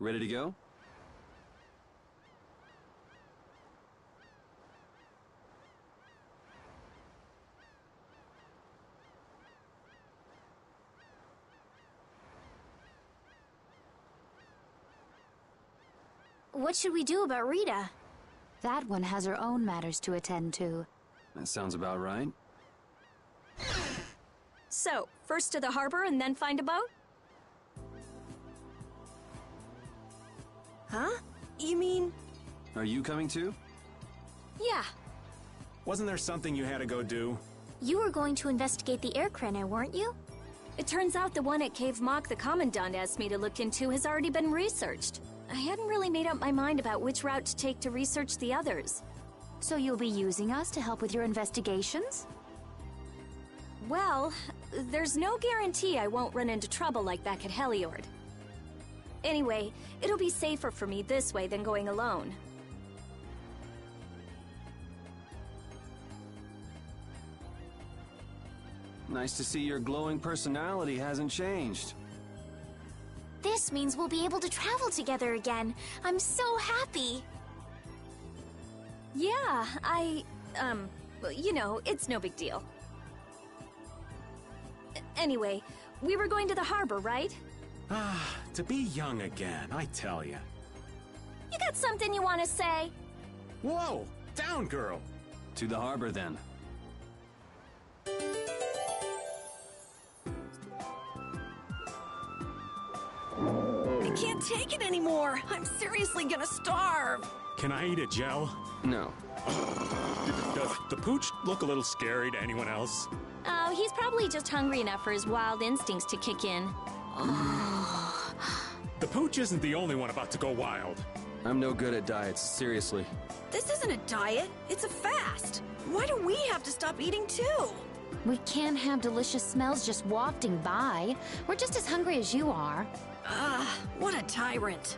Ready to go? What should we do about Rita? That one has her own matters to attend to. That sounds about right. So, first to the harbor and then find a boat? Huh? You mean... Are you coming too? Yeah. Wasn't there something you had to go do? You were going to investigate the air craner, weren't you? It turns out the one at Cave Mock the Commandant asked me to look into has already been researched. I hadn't really made up my mind about which route to take to research the others. So you'll be using us to help with your investigations? Well, there's no guarantee I won't run into trouble like back at Heliord. Anyway, it'll be safer for me this way than going alone. Nice to see your glowing personality hasn't changed. This means we'll be able to travel together again. I'm so happy. Yeah, you know, it's no big deal. Anyway, we were going to the harbor, right? Ah, to be young again, I tell ya. You got something you want to say? Whoa! Down, girl! To the harbor, then. I can't take it anymore. I'm seriously gonna starve. Can I eat a gel? No. Does the pooch look a little scary to anyone else? Oh, he's probably just hungry enough for his wild instincts to kick in. The pooch isn't the only one about to go wild. I'm no good at diets, seriously. This isn't a diet, it's a fast. Why do we have to stop eating too? We can't have delicious smells just wafting by. We're just as hungry as you are. Ah, what a tyrant.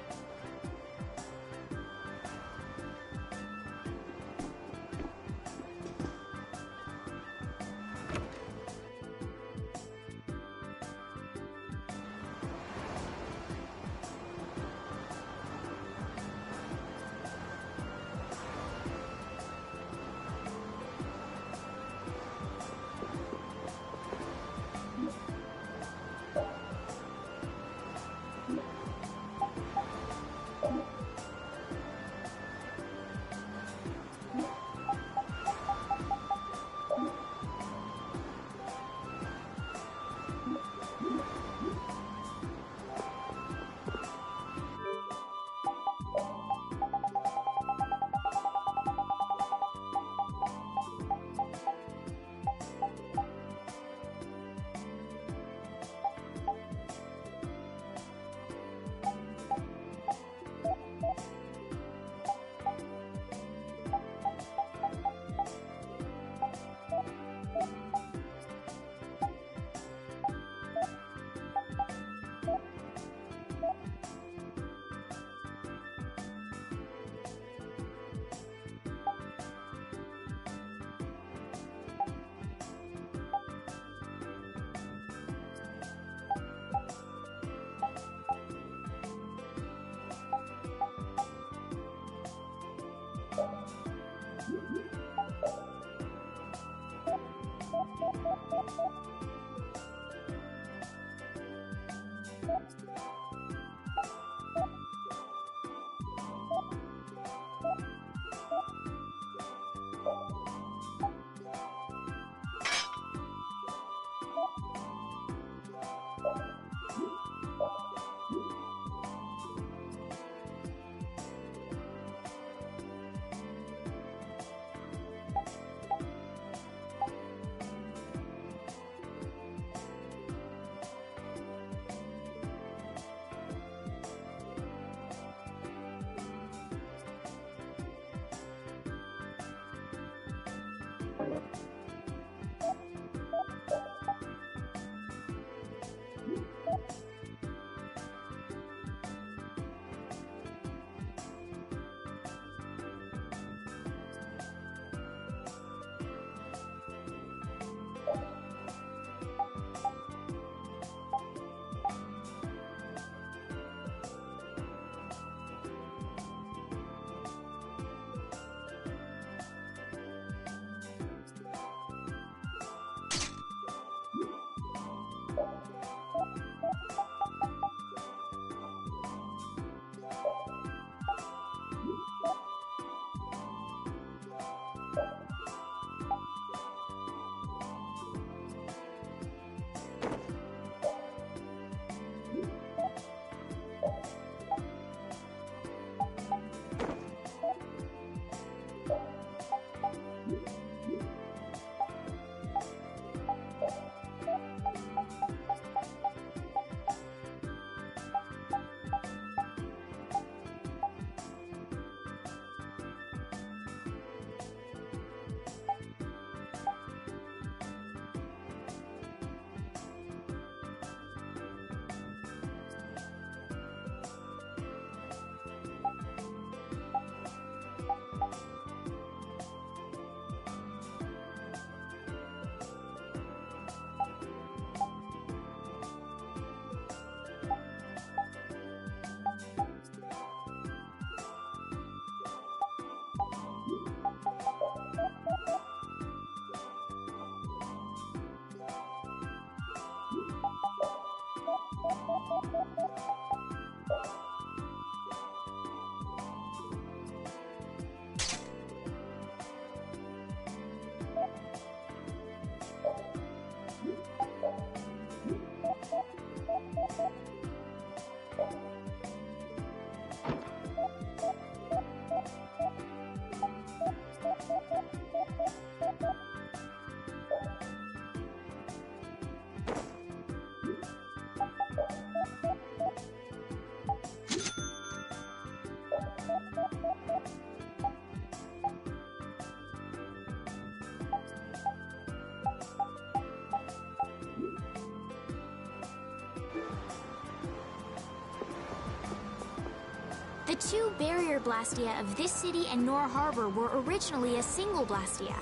The two barrier blastia of this city and Nor Harbor were originally a single blastia.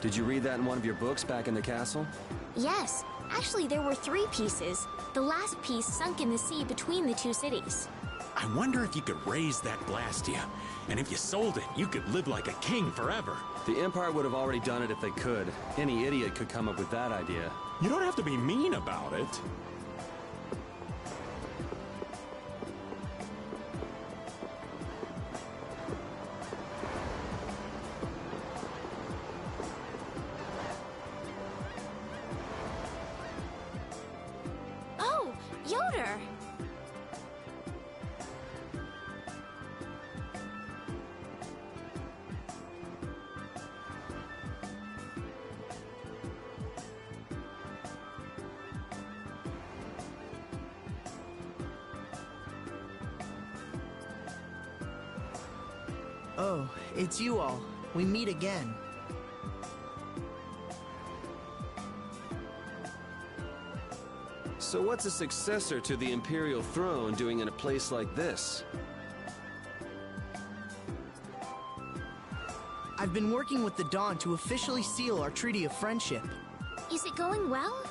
Did you read that in one of your books back in the castle? Yes, actually there were 3 pieces. The last piece sunk in the sea between the 2 cities. I wonder if you could raise that Blastia. And if you sold it, you could live like a king forever. The Empire would have already done it if they could. Any idiot could come up with that idea. You don't have to be mean about it. Oh, Yoder! Oh, it's you all. We meet again. So what's a successor to the Imperial throne doing in a place like this? I've been working with the Dawn to officially seal our Treaty of Friendship. Is it going well?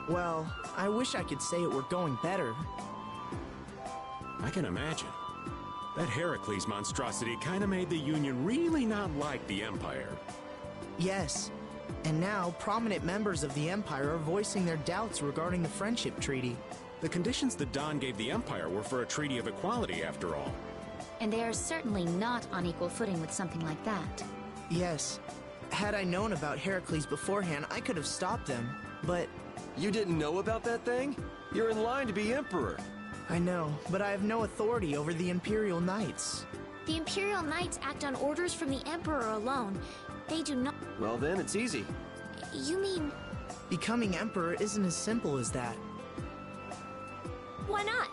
Well, I wish I could say it were going better. I can imagine. That Heracles monstrosity kinda made the Union really not like the Empire. Yes. And now, prominent members of the Empire are voicing their doubts regarding the Friendship Treaty. The conditions the Dawn gave the Empire were for a treaty of equality, after all. And they are certainly not on equal footing with something like that. Yes. Had I known about Heracles beforehand, I could have stopped them. But You didn't know about that thing? You're in line to be Emperor. I know, but I have no authority over the Imperial Knights. The Imperial Knights act on orders from the Emperor alone. They do not... Well then, it's easy. You mean... Becoming Emperor isn't as simple as that. Why not?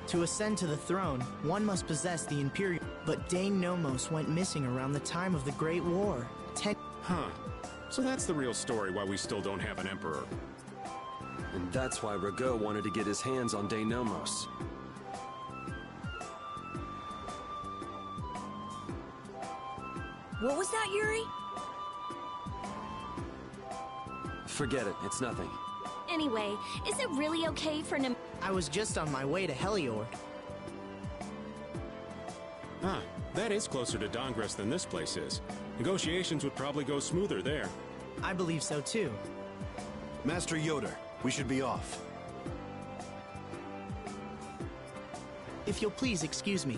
To ascend to the throne, one must possess the Imperial... But Dane Nomos went missing around the time of the Great War. Huh. So that's the real story why we still don't have an Emperor. And that's why Rago wanted to get his hands on Denomos. What was that, Yuri? Forget it, it's nothing. Anyway, is it really okay for Nim... I was just on my way to Heliord. Ah, that is closer to Dongress than this place is. Negotiations would probably go smoother there. I believe so too. Master Yoder, we should be off. If you'll please excuse me.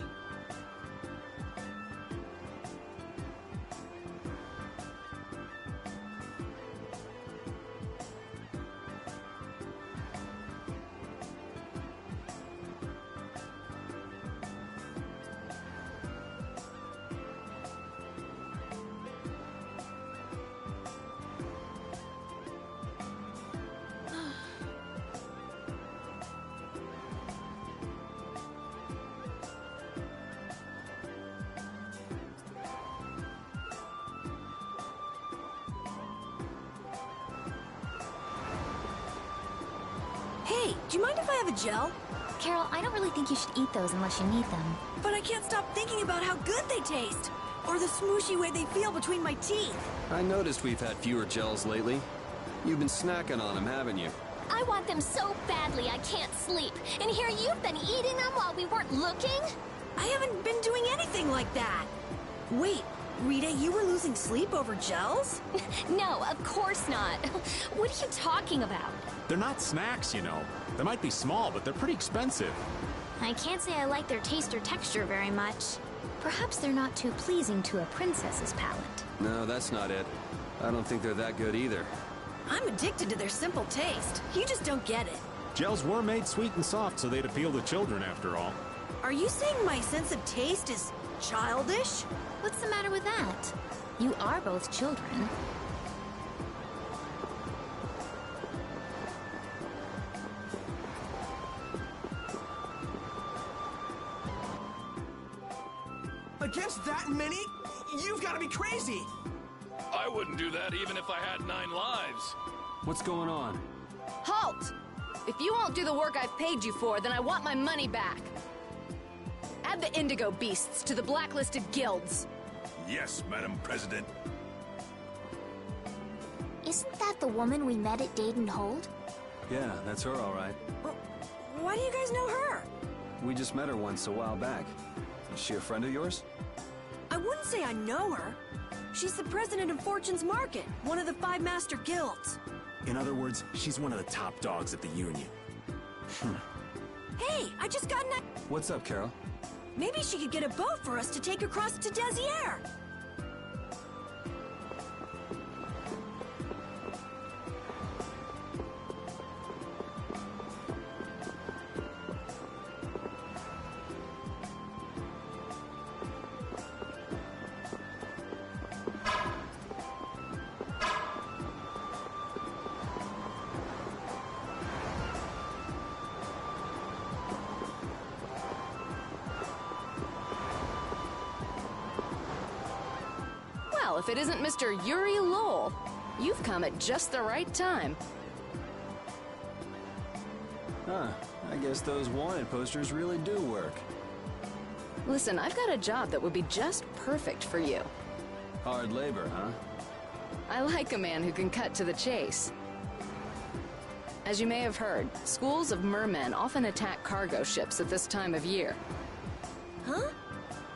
Hey, do you mind if I have a gel? Carol, I don't really think you should eat those unless you need them. But I can't stop thinking about how good they taste. Or the smooshy way they feel between my teeth. I noticed we've had fewer gels lately. You've been snacking on them, haven't you? I want them so badly I can't sleep. And here you've been eating them while we weren't looking? I haven't been doing anything like that. Wait, Rita, you were losing sleep over gels? No, of course not. What are you talking about? They're not snacks, you know. They might be small, but they're pretty expensive. I can't say I like their taste or texture very much. Perhaps they're not too pleasing to a princess's palate. No, that's not it. I don't think they're that good either. I'm addicted to their simple taste. You just don't get it. Gels were made sweet and soft, so they'd appeal to children after all. Are you saying my sense of taste is childish? What's the matter with that? You are both children. Against that many? You've got to be crazy! I wouldn't do that even if I had 9 lives. What's going on? Halt! If you won't do the work I've paid you for, then I want my money back. Add the Indigo Beasts to the blacklisted guilds. Yes, Madam President. Isn't that the woman we met at Dayton Hold? Yeah, that's her all right. Well, why do you guys know her? We just met her once a while back. Is she a friend of yours? I wouldn't say I know her. She's the president of Fortune's Market, one of the 5 master guilds. In other words, she's one of the top dogs at the Union. Hey, I just got an... What's up, Carol? Maybe she could get a boat for us to take across to Desier. Well, if it isn't Mr. Yuri Lowell, you've come at just the right time. Huh. I guess those wanted posters really do work. Listen, I've got a job that would be just perfect for you. Hard labor, huh? I like a man who can cut to the chase. As you may have heard, schools of mermen often attack cargo ships at this time of year. Huh?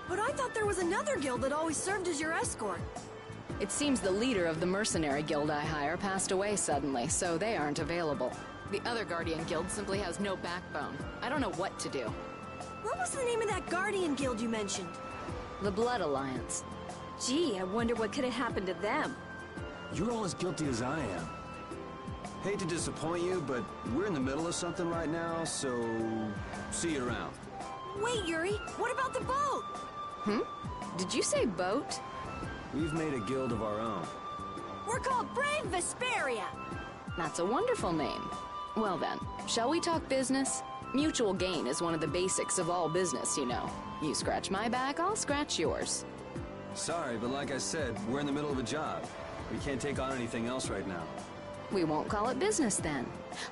But I thought there was another guild that always served as your escort. It seems the leader of the mercenary guild I hire passed away suddenly, so they aren't available. The other Guardian Guild simply has no backbone. I don't know what to do. What was the name of that Guardian Guild you mentioned? The Blood Alliance. Gee, I wonder what could have happened to them. You're all as guilty as I am. Hate to disappoint you, but we're in the middle of something right now, so see you around. Wait, Yuri, what about the boat? Did you say boat? We've made a guild of our own. We're called Brave Vesperia. That's a wonderful name. Well then, shall we talk business? Mutual gain is one of the basics of all business, you know. You scratch my back, I'll scratch yours. Sorry, but like I said, we're in the middle of a job. We can't take on anything else right now. We won't call it business then.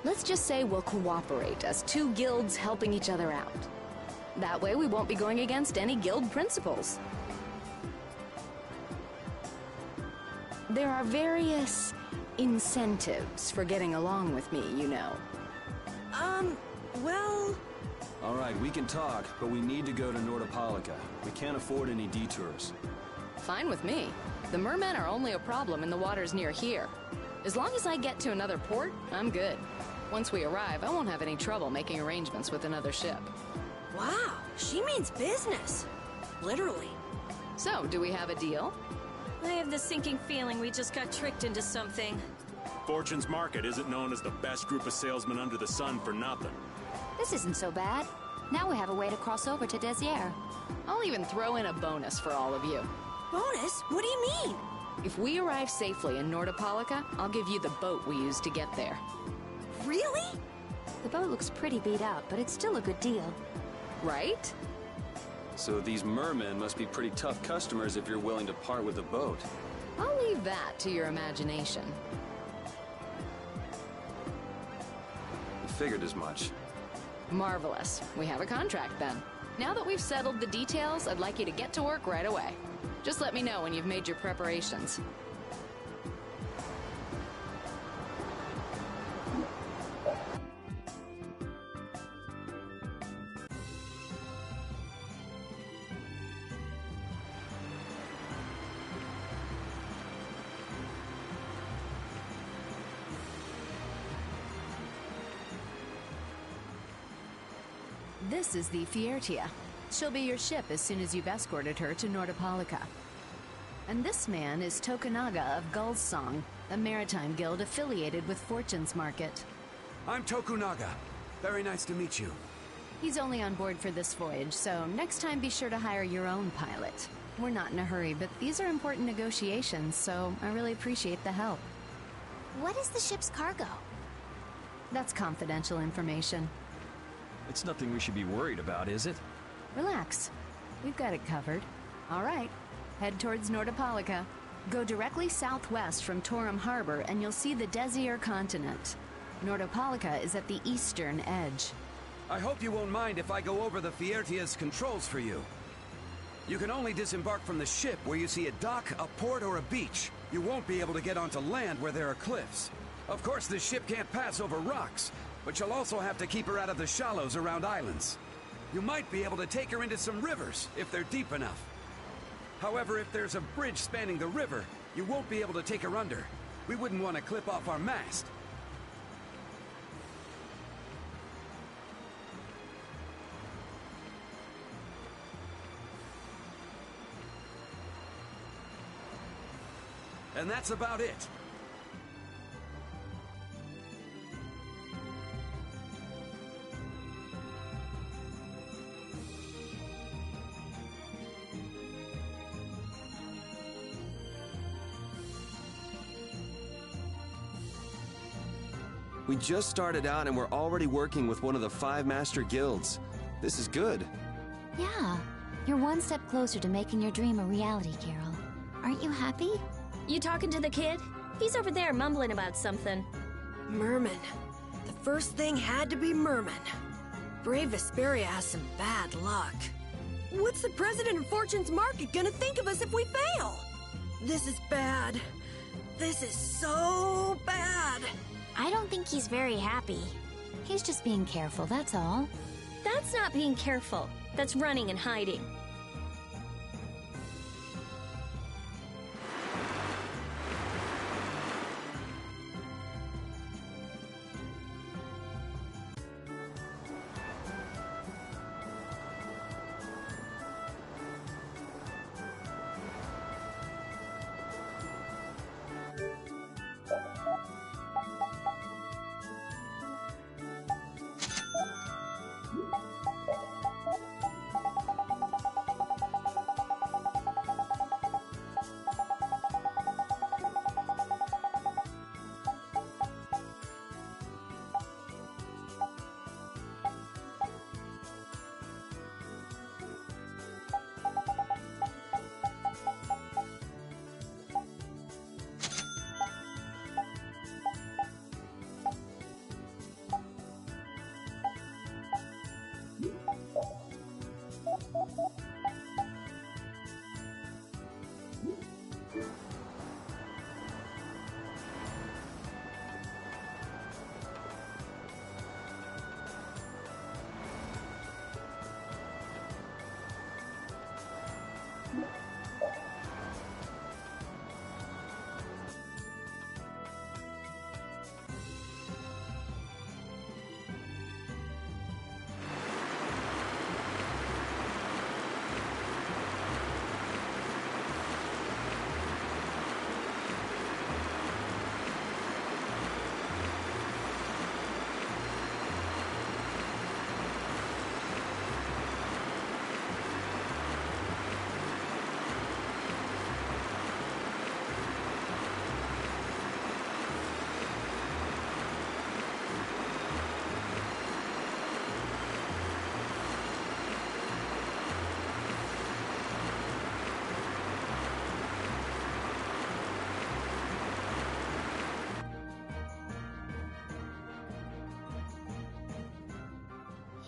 Let's just say we'll cooperate as 2 guilds helping each other out. That way we won't be going against any guild principles. There are various incentives for getting along with me, you know. Well... All right, we can talk, but we need to go to Nordopolica. We can't afford any detours. Fine with me. The mermen are only a problem in the waters near here. As long as I get to another port, I'm good. Once we arrive, I won't have any trouble making arrangements with another ship. Wow, she means business. Literally. So, do we have a deal? I have the sinking feeling we just got tricked into something. Fortune's Market isn't known as the best group of salesmen under the sun for nothing. This isn't so bad. Now we have a way to cross over to Desier. I'll even throw in a bonus for all of you. Bonus? What do you mean? If we arrive safely in Nordopolica, I'll give you the boat we used to get there. Really? The boat looks pretty beat up, but it's still a good deal. Right? So these mermen must be pretty tough customers if you're willing to part with a boat. I'll leave that to your imagination. I figured as much. Marvelous. We have a contract then. Now that we've settled the details, I'd like you to get to work right away. Just let me know when you've made your preparations. This is the Fiertia. She'll be your ship as soon as you've escorted her to Nordopolica. And this man is Tokunaga of Gull's Song, a maritime guild affiliated with Fortune's Market. I'm Tokunaga. Very nice to meet you. He's only on board for this voyage, so next time be sure to hire your own pilot. We're not in a hurry, but these are important negotiations, so I really appreciate the help. What is the ship's cargo? That's confidential information. It's nothing we should be worried about, is it? Relax. We've got it covered. All right. Head towards Nordopolica. Go directly southwest from Torum Harbor and you'll see the Desier continent. Nordopolica is at the eastern edge. I hope you won't mind if I go over the Fiertia's controls for you. You can only disembark from the ship where you see a dock, a port, or a beach. You won't be able to get onto land where there are cliffs. Of course, the ship can't pass over rocks, but you'll also have to keep her out of the shallows around islands. You might be able to take her into some rivers, if they're deep enough. However, if there's a bridge spanning the river, you won't be able to take her under. We wouldn't want to clip off our mast. And that's about it. We just started out and we're already working with one of the 5 master guilds. This is good. Yeah, you're one step closer to making your dream a reality, Carol. Aren't you happy? You talking to the kid? He's over there mumbling about something. Merman. The first thing had to be Merman. Brave Vesperia has some bad luck. What's the president of Fortune's Market gonna think of us if we fail? This is bad. This is so bad. I don't think he's very happy. He's just being careful, that's all. That's not being careful. That's running and hiding.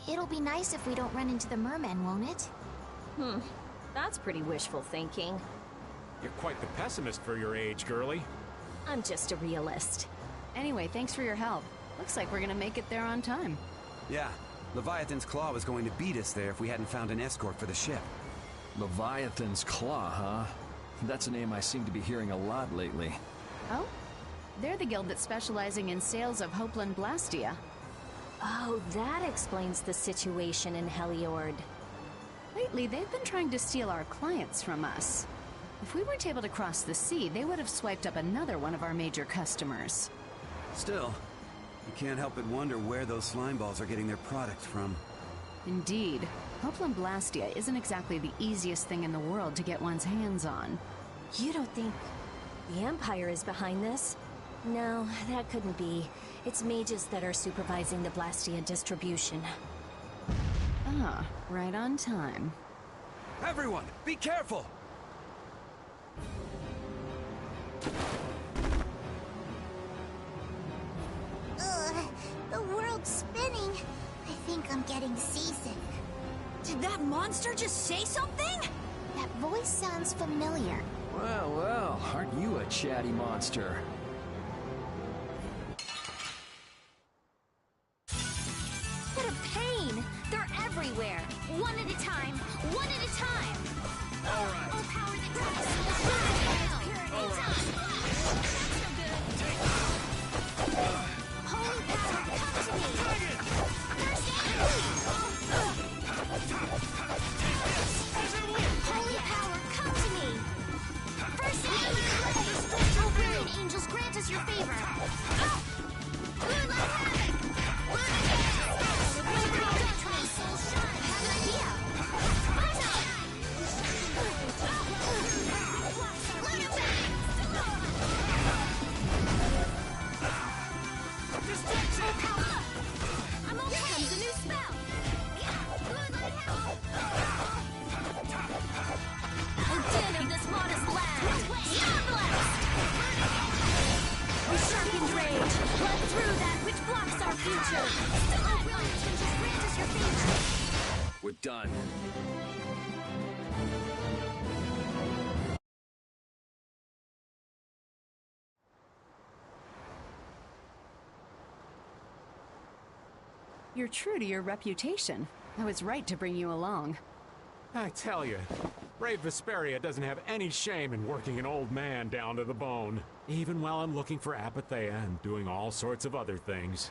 It'll be nice if we don't run into the mermen, won't it? That's pretty wishful thinking. You're quite the pessimist for your age, girlie. I'm just a realist. Anyway, thanks for your help. Looks like we're gonna make it there on time. Yeah, Leviathan's Claw was going to beat us there if we hadn't found an escort for the ship. Leviathan's Claw, huh? That's a name I seem to be hearing a lot lately. Oh? They're the guild that's specializing in sales of Hopeland Blastia. Oh, that explains the situation in Heliord. Lately, they've been trying to steal our clients from us. If we weren't able to cross the sea, they would have swiped up another one of our major customers. Still, you can't help but wonder where those slime balls are getting their product from. Indeed. Hoplan Blastia isn't exactly the easiest thing in the world to get one's hands on. You don't think the Empire is behind this? No, that couldn't be. It's mages that are supervising the Blastia distribution. Ah, right on time. Everyone, be careful! The world's spinning. I think I'm getting seasick. Did that monster just say something? That voice sounds familiar. Well, well, aren't you a chatty monster? What a pain! They're everywhere. One at a time. One at a time. All right. Oh, power the cracks. All right. Holy power, come to me. First aid. Holy power, come to me. First aid. Oh, brilliant angels, grant us your favor. Good luck, havoc. Soul shine. Have an idea. Luna bang. I'm okay. Here comes a new spell. Ordaining this modest land. Star Blast! With sharpened rage, blood through that which blocks our future. Oh, brilliant angels, grant us your favor. We're done. You're true to your reputation. I was right to bring you along. I tell you, brave Vesperia doesn't have any shame in working an old man down to the bone, even while I'm looking for Apatheia and doing all sorts of other things.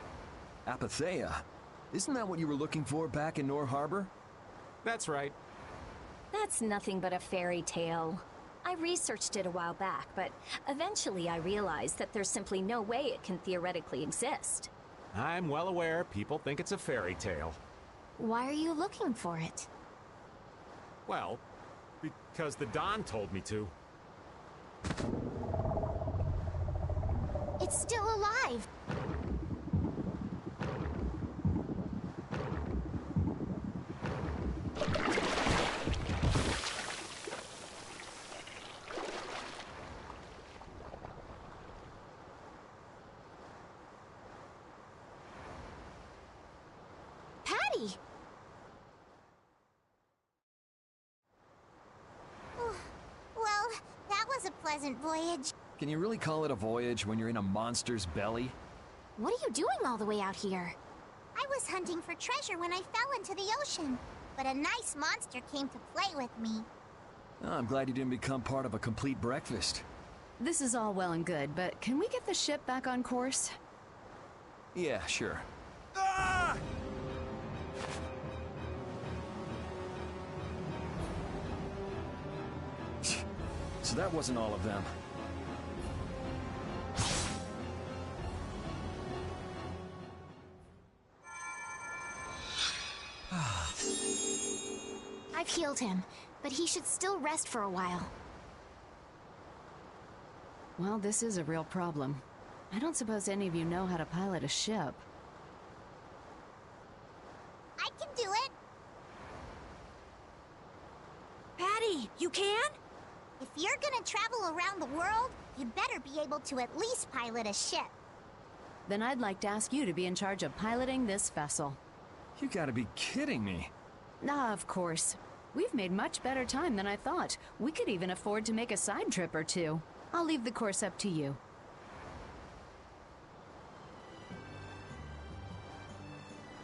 Apatheia? Isn't that what you were looking for back in Nor Harbor? That's right. That's nothing but a fairy tale. I researched it a while back, but eventually I realized that there's simply no way it can theoretically exist. I'm well aware people think it's a fairy tale. Why are you looking for it? Well, because the Don told me to. It's still alive. Patty! Well, that was a pleasant voyage. Can you really call it a voyage when you're in a monster's belly? What are you doing all the way out here? I was hunting for treasure when I fell into the ocean, but a nice monster came to play with me. Oh, I'm glad you didn't become part of a complete breakfast. This is all well and good, but can we get the ship back on course? Yeah, sure. Ah! So that wasn't all of them. I've healed him, but he should still rest for a while. Well, this is a real problem. I don't suppose any of you know how to pilot a ship. I can do it. Patty, you can? If you're gonna travel around the world, you'd better be able to at least pilot a ship. Then I'd like to ask you to be in charge of piloting this vessel. You gotta be kidding me. Ah, of course. We've made much better time than I thought. We could even afford to make a side trip or two. I'll leave the course up to you.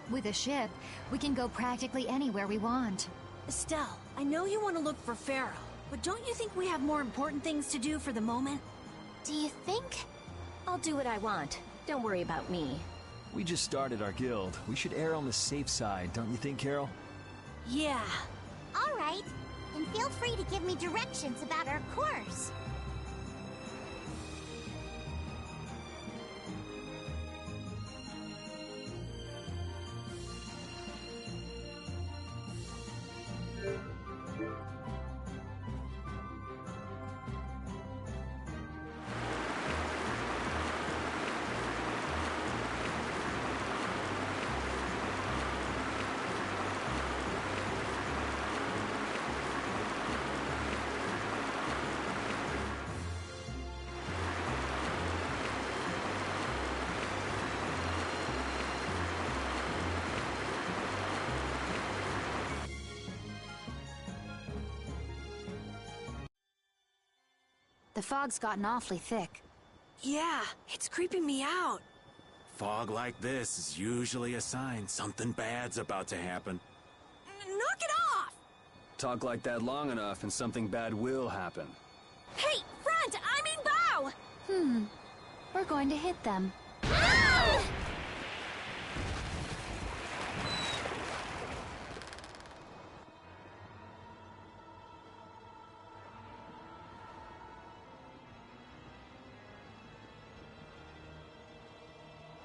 With a ship, we can go practically anywhere we want. Estelle, I know you want to look for Pharaoh, but don't you think we have more important things to do for the moment? Do you think? I'll do what I want. Don't worry about me. We just started our guild. We should err on the safe side, don't you think, Carol? Yeah. All right. And feel free to give me directions about our course. The fog's gotten awfully thick. Yeah, it's creeping me out. Fog like this is usually a sign something bad's about to happen. Knock it off! Talk like that long enough and something bad will happen. Hey, front! I mean bow! We're going to hit them. Ah!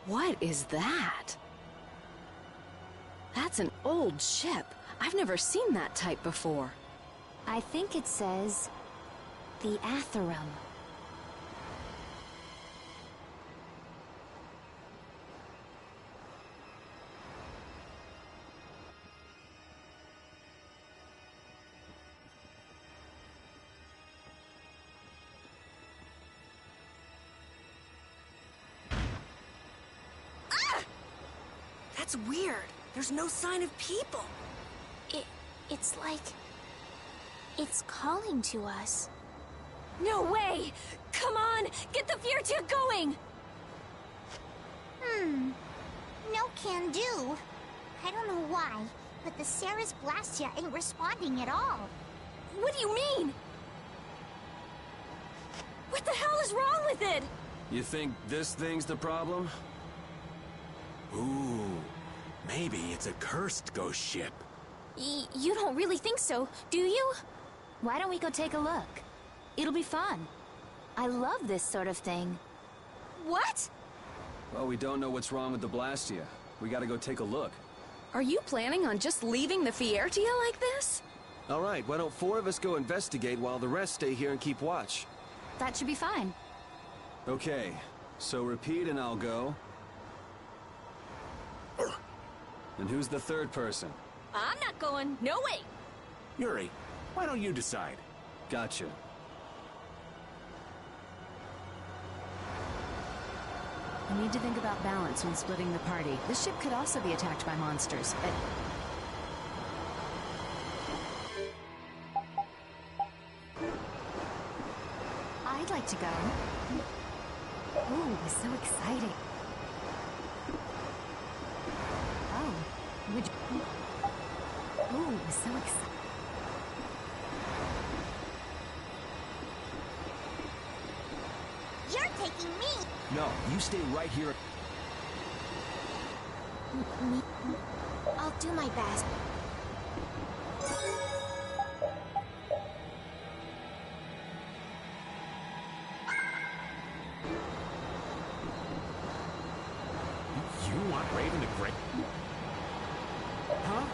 What is that? That's an old ship. I've never seen that type before. I think it says the Atherum. That's weird. There's no sign of people. It's like... it's calling to us. No way! Come on! Get the Fiertia going! No can do. I don't know why, but the Ceres Blastia ain't responding at all. What do you mean? What the hell is wrong with it? You think this thing's the problem? Ooh, maybe it's a cursed ghost ship. You don't really think so, do you? Why don't we go take a look? It'll be fun. I love this sort of thing. What? Well, we don't know what's wrong with the Blastia. We gotta go take a look. Are you planning on just leaving the Fiertia like this? All right, why don't 4 of us go investigate while the rest stay here and keep watch? That should be fine. Okay, so repeat and I'll go. And who's the third person? I'm not going. No way. Yuri, why don't you decide? Gotcha. You need to think about balance when splitting the party. This ship could also be attacked by monsters. I'd like to go. Ooh, so exciting. Oh, would you... Ooh, so exciting. You're taking me. No, you stay right here. Me? I'll do my best. You want Raven to break? Huh?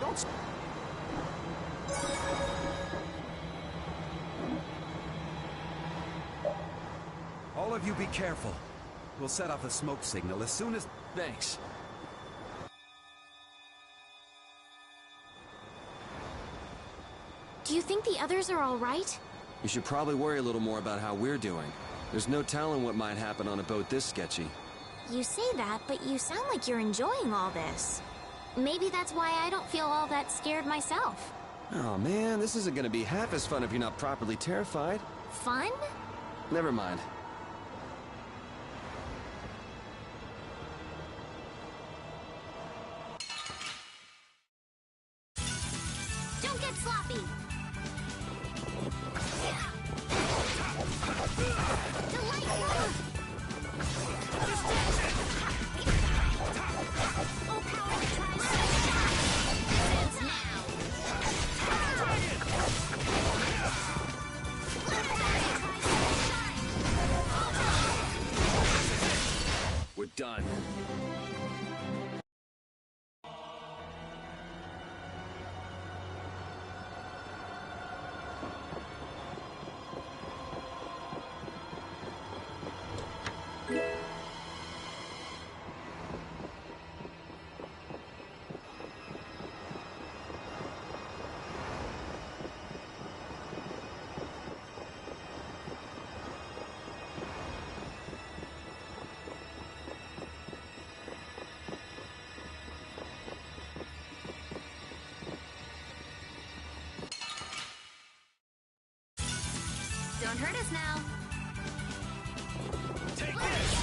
Don't... All of you be careful. We'll set off a smoke signal as soon as... Thanks. Do you think the others are all right? You should probably worry a little more about how we're doing. There's no telling what might happen on a boat this sketchy. You say that, but you sound like you're enjoying all this. Maybe that's why I don't feel all that scared myself. Oh man, this isn't gonna be half as fun if you're not properly terrified. Fun? Never mind. Don't get sloppy! Delightful! Don't hurt us now. Take this!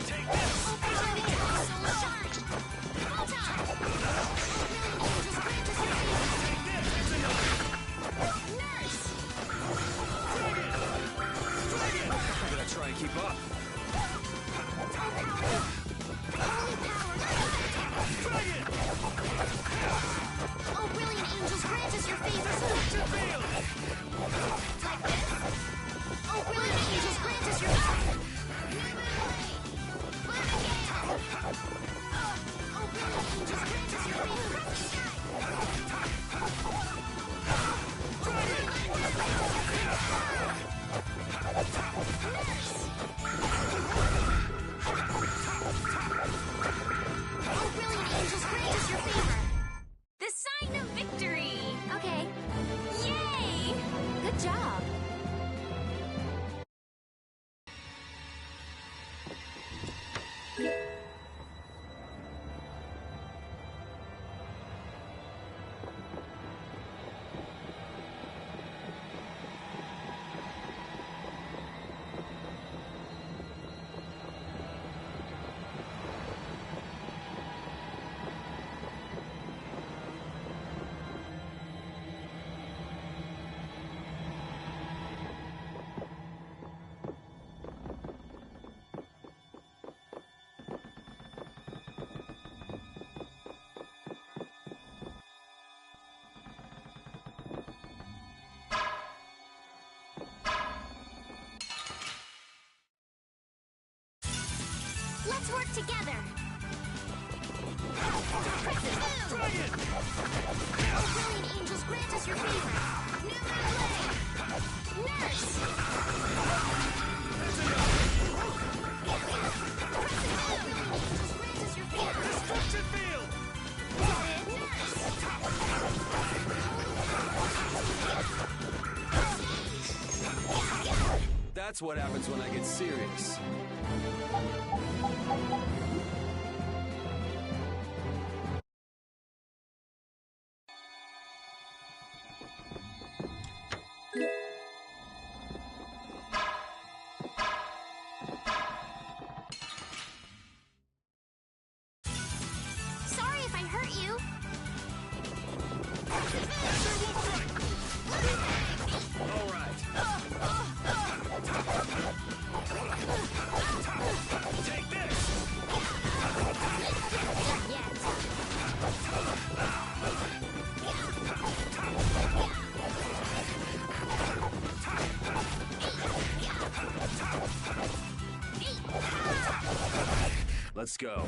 Take this! Soul shine! Full time! Angels grant us your favor! Take this! That's enough! Nurse! Drag it! Drag it! I'm gonna try and keep up. Holy power! Drag it! Oh, brilliant angels grant us your favor! Electric field! Like this? Oh, brilliant angels grant us your favor! Oh, brilliant angels grant us your favor! Oh, brilliant angels grant us your favor! The sign of victory! Okay. Yay! Good job. Let's work together. Press it through. Drag it! Oh, brilliant angels grant us your favor. Nurse! That's enough! Press it through. Brilliant angels grant us your favor. Destruction field! That's what happens when I get serious. Sorry if I hurt you. All right. Take this! Not yet. Let's go.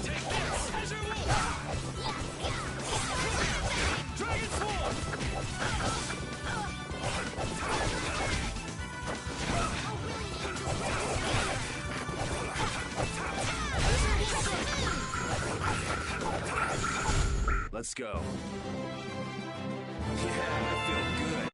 Take this! Azure Wolf! Dragon Swarm! Let's go. Yeah, I feel good.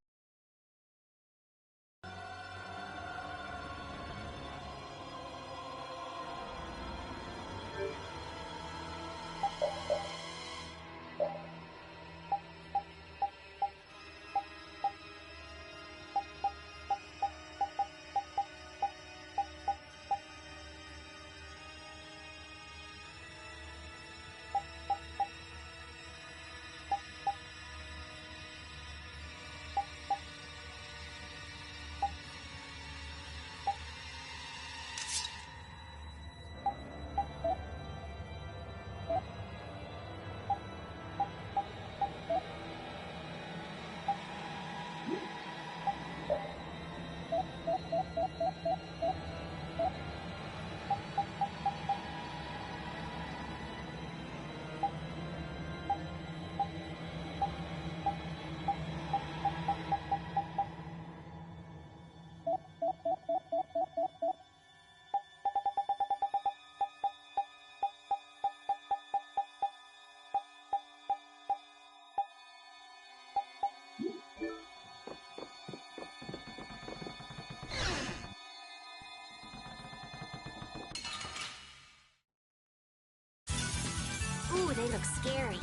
looks scary.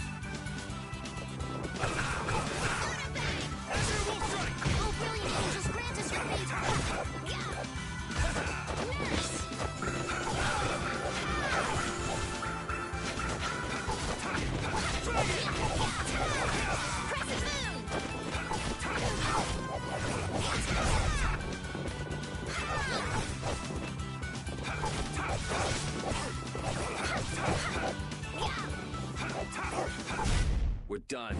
Oh, brilliant angels, grant us your favor! Nurse! Crescent moon! We're done.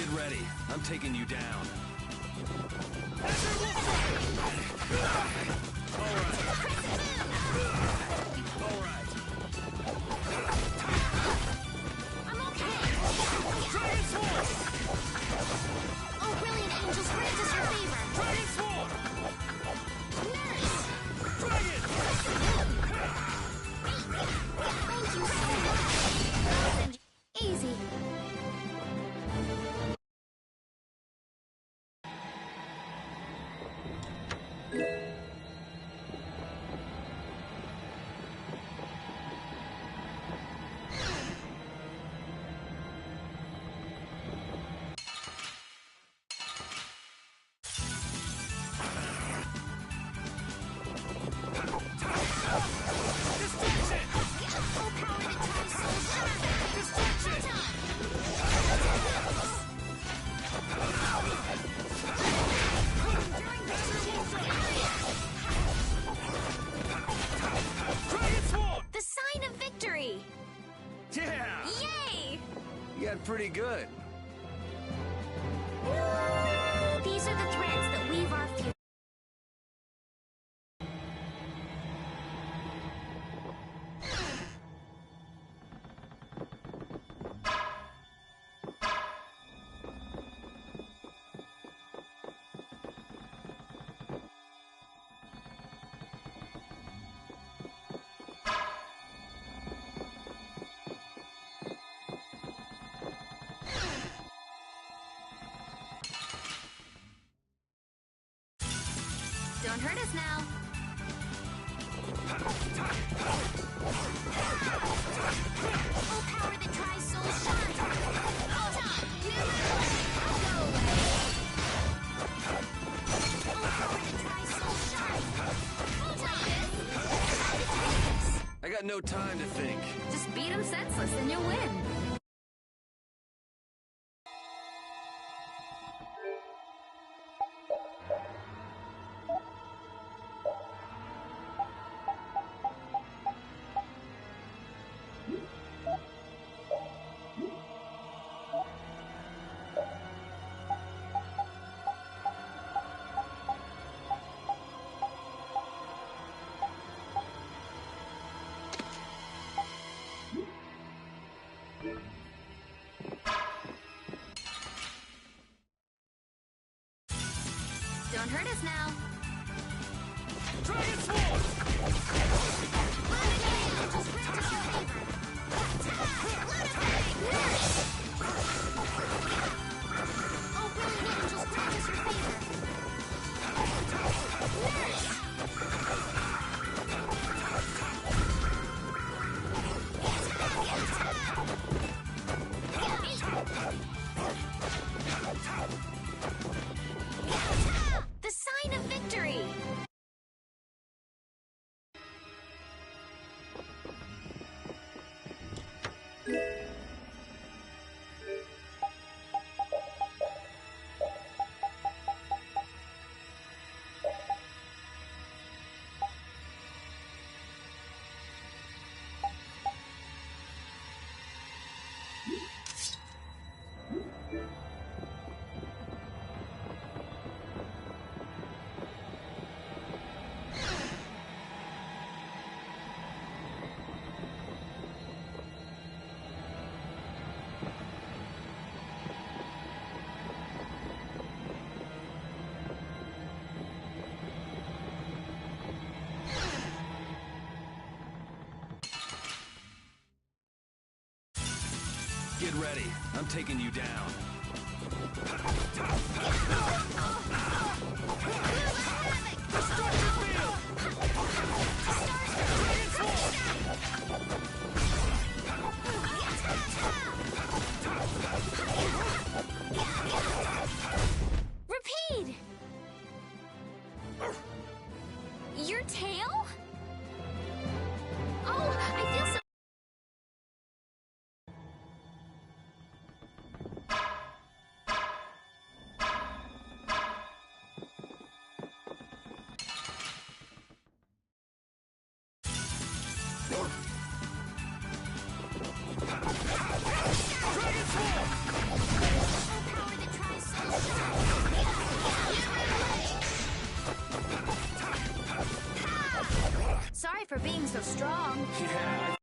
Get ready. I'm taking you down. I'm okay. Dragon Sword! Oh, brilliant angels, grant us your favor. Dragon Sword! Nurse! Dragon! Thank you so much. Easy. Yeah! Yay! You got pretty good. These are the threads that weave our future. Don't hurt us now. Oh, power that tries soul shine. Hold on. Never go away. Oh, power that tries soul shine. Hold on. I got no time to think. Just beat him senseless and you'll win. Don't hurt us now. Dragon Sword! Just grant us your favor. Oh, brilliant angels, grant us your favor. The sign of victory! Get ready. I'm taking you down. Repeat! Your tail? Oh, I feel so... strong. Yeah.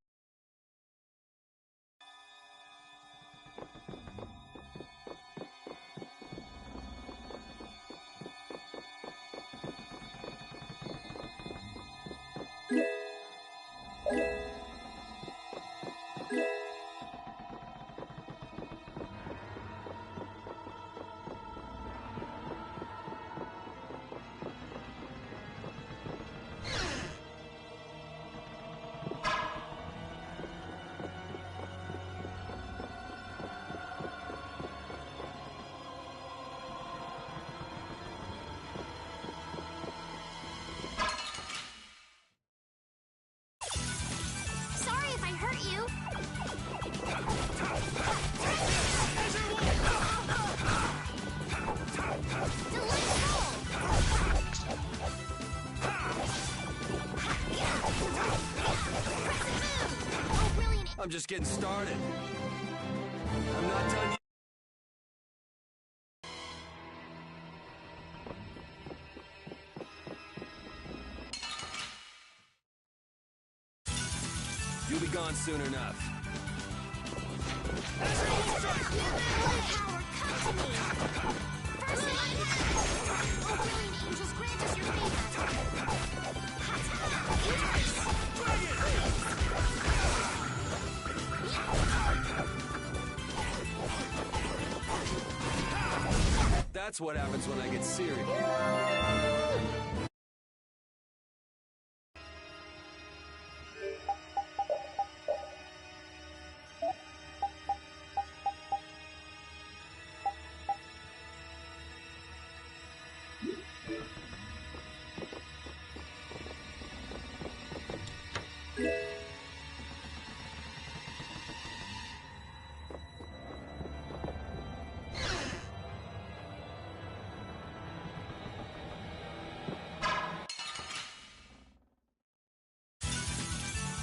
Sorry if I hurt you. I'm just getting started. I'm not done yet. You'll be gone soon enough. That's what happens when I get serious.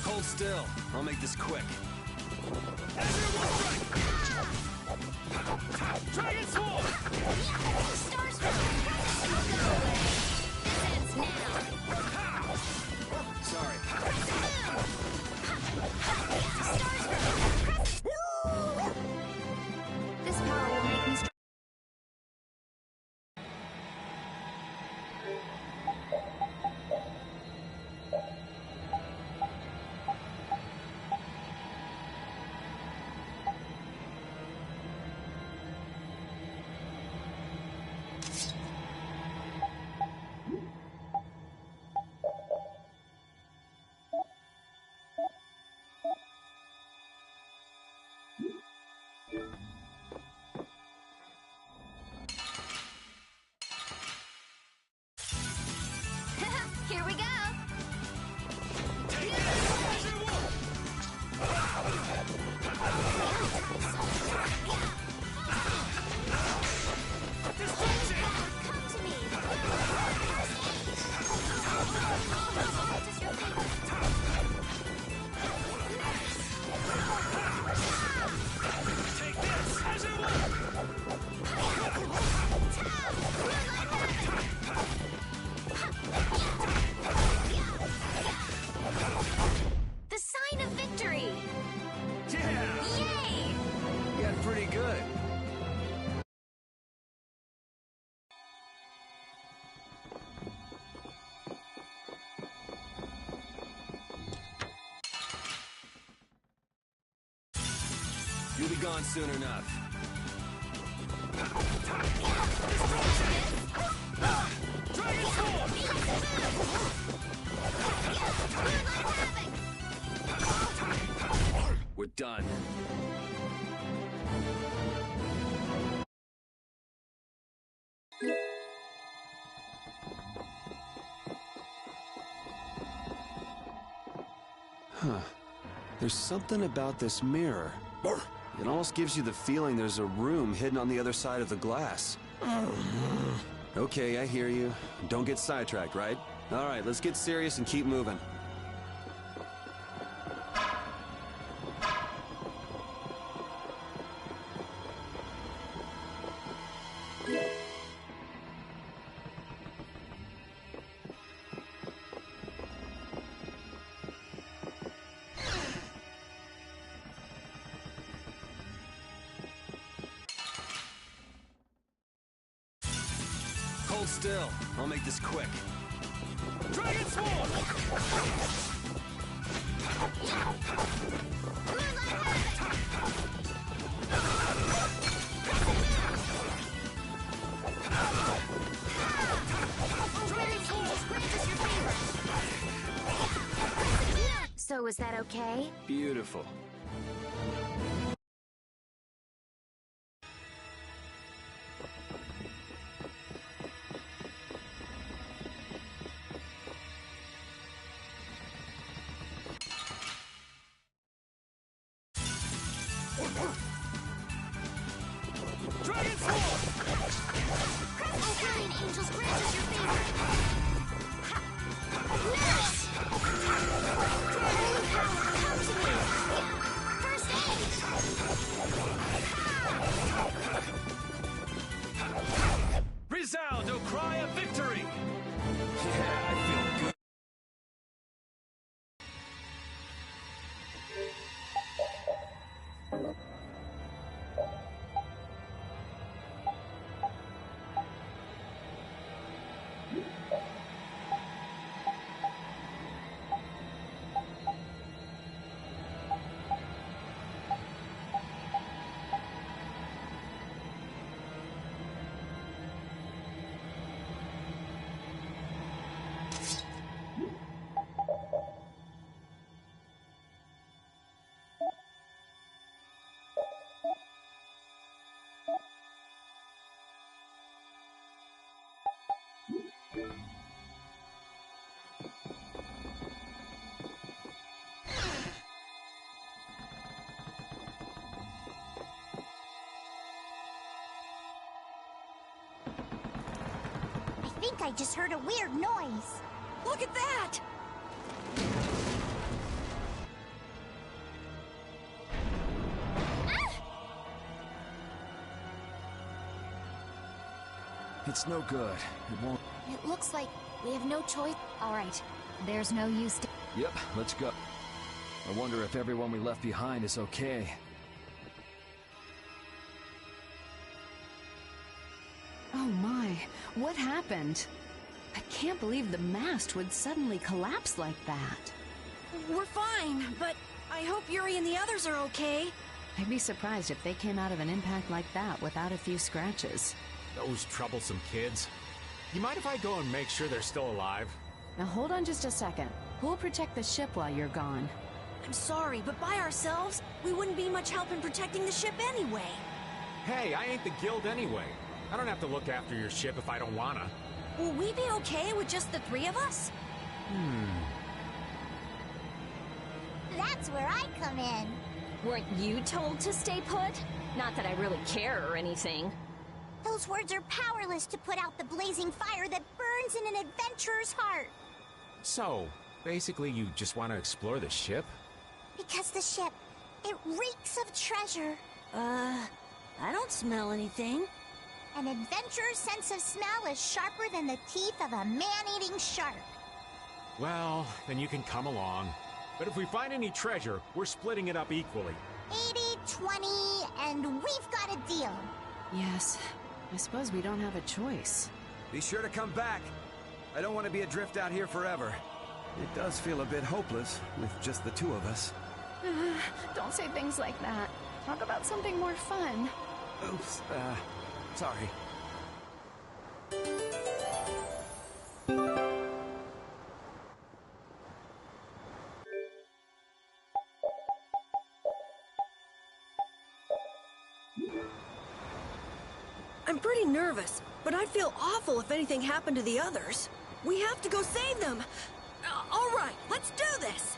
Hold still. I'll make this quick. Dragon Sword! Sorry. This power will make me strong. Here we go. Come to me. Take this! As you will! The sign of victory. Yeah! Yay! You got pretty good. You'll be gone soon enough. Dragon Sword! We're done. Huh. There's something about this mirror. It almost gives you the feeling there's a room hidden on the other side of the glass. Okay, I hear you. Don't get sidetracked, right? All right, let's get serious and keep moving. Hold still. I'll make this quick. Dragon Swarm! So is that okay? Beautiful. Dragon Swarm! Guardian Angels grant us your favor. Nice! Holy power, come to me! First aid! Resound, O cry of victory! Yeah, I feel good. I think I just heard a weird noise. Look at that! It's no good. It won't... It looks like we have no choice. All right, there's no use to... Yep, let's go. I wonder if everyone we left behind is okay. Oh my, what happened? I can't believe the mast would suddenly collapse like that. We're fine, but I hope Yuri and the others are okay. I'd be surprised if they came out of an impact like that without a few scratches. Those troublesome kids. You mind if I go and make sure they're still alive? Now hold on just a second. Who'll protect the ship while you're gone? I'm sorry, but by ourselves, we wouldn't be much help in protecting the ship anyway. Hey, I ain't the guild anyway. I don't have to look after your ship if I don't wanna. Will we be okay with just the three of us? That's where I come in. Weren't you told to stay put? Not that I really care or anything. Those words are powerless to put out the blazing fire that burns in an adventurer's heart. So, basically you just want to explore the ship? Because the ship, it reeks of treasure. I don't smell anything. An adventurer's sense of smell is sharper than the teeth of a man-eating shark. Well, then you can come along. But if we find any treasure, we're splitting it up equally. 80, 20, and we've got a deal. Yes, I suppose we don't have a choice. Be sure to come back. I don't want to be adrift out here forever. It does feel a bit hopeless with just the two of us. Don't say things like that. Talk about something more fun. Oops, sorry. I'm pretty nervous, but I'd feel awful if anything happened to the others. We have to go save them! All right, let's do this!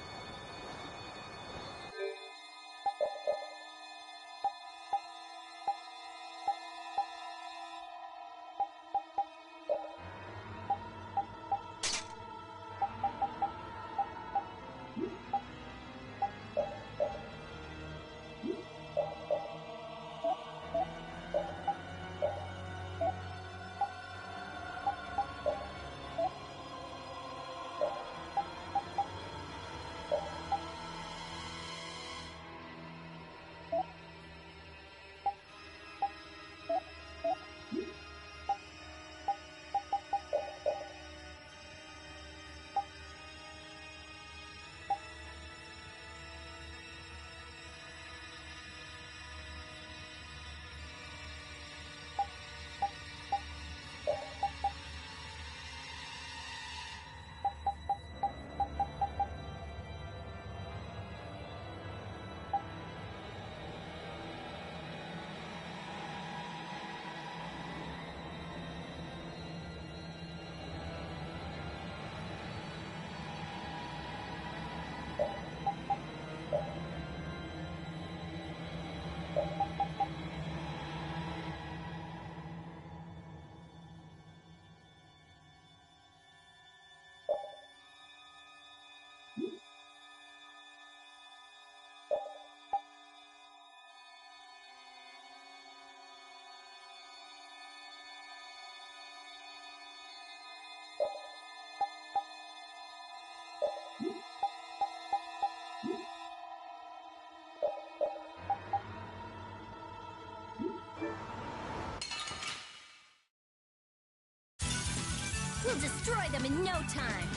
them in no time.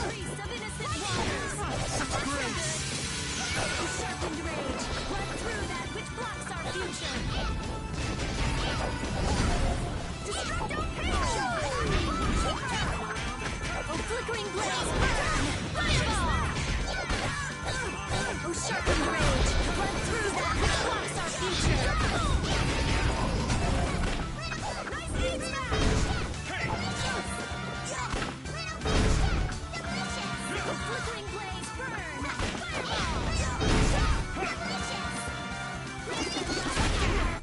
Priest of innocent waters. Sharpened rage. Run through that which blocks our future. Destructo Pain! Oh, flickering blaze, burn! Fireball! Oh, sharpened rage. Run through that which blocks our future. Nice beat smash! Oh, flickering blaze, burn! Fireball!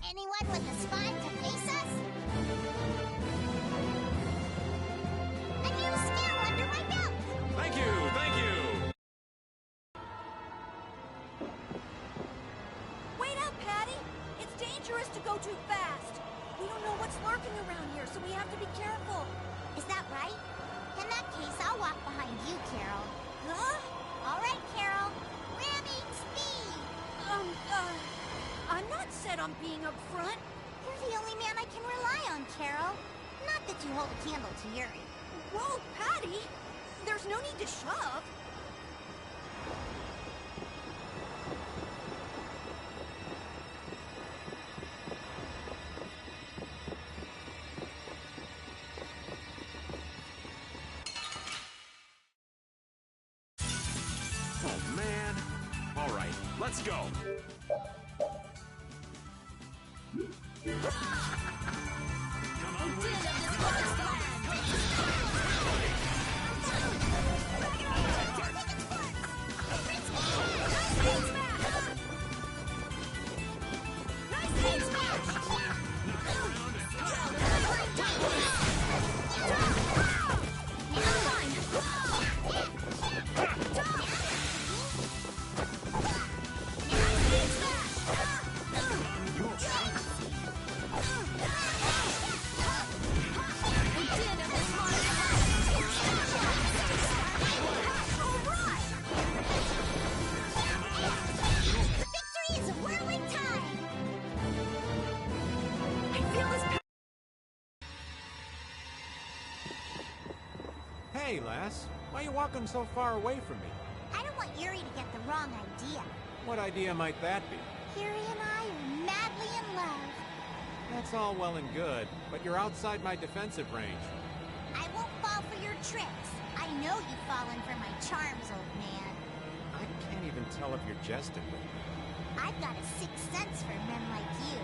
Anyone with the spine to face us? A new skill under my belt! Thank you, thank you! Wait up, Patty! It's dangerous to go too fast. We don't know what's lurking around here, so we have to be careful. Is that right? In that case, I'll walk behind you, Carol. Huh? All right, Carol. Ramming speed! I'm not set on being up front. You're the only man I can rely on, Carol. Not that you hold a candle to Yuri. Whoa, Patty! There's no need to shove. Oh, man. All right, let's go. Come on, Hey, lass. Why are you walking so far away from me? I don't want Yuri to get the wrong idea. What idea might that be? Yuri and I are madly in love. That's all well and good, but you're outside my defensive range. I won't fall for your tricks. I know you've fallen for my charms, old man. I can't even tell if you're jesting with me. I've got a sixth sense for men like you.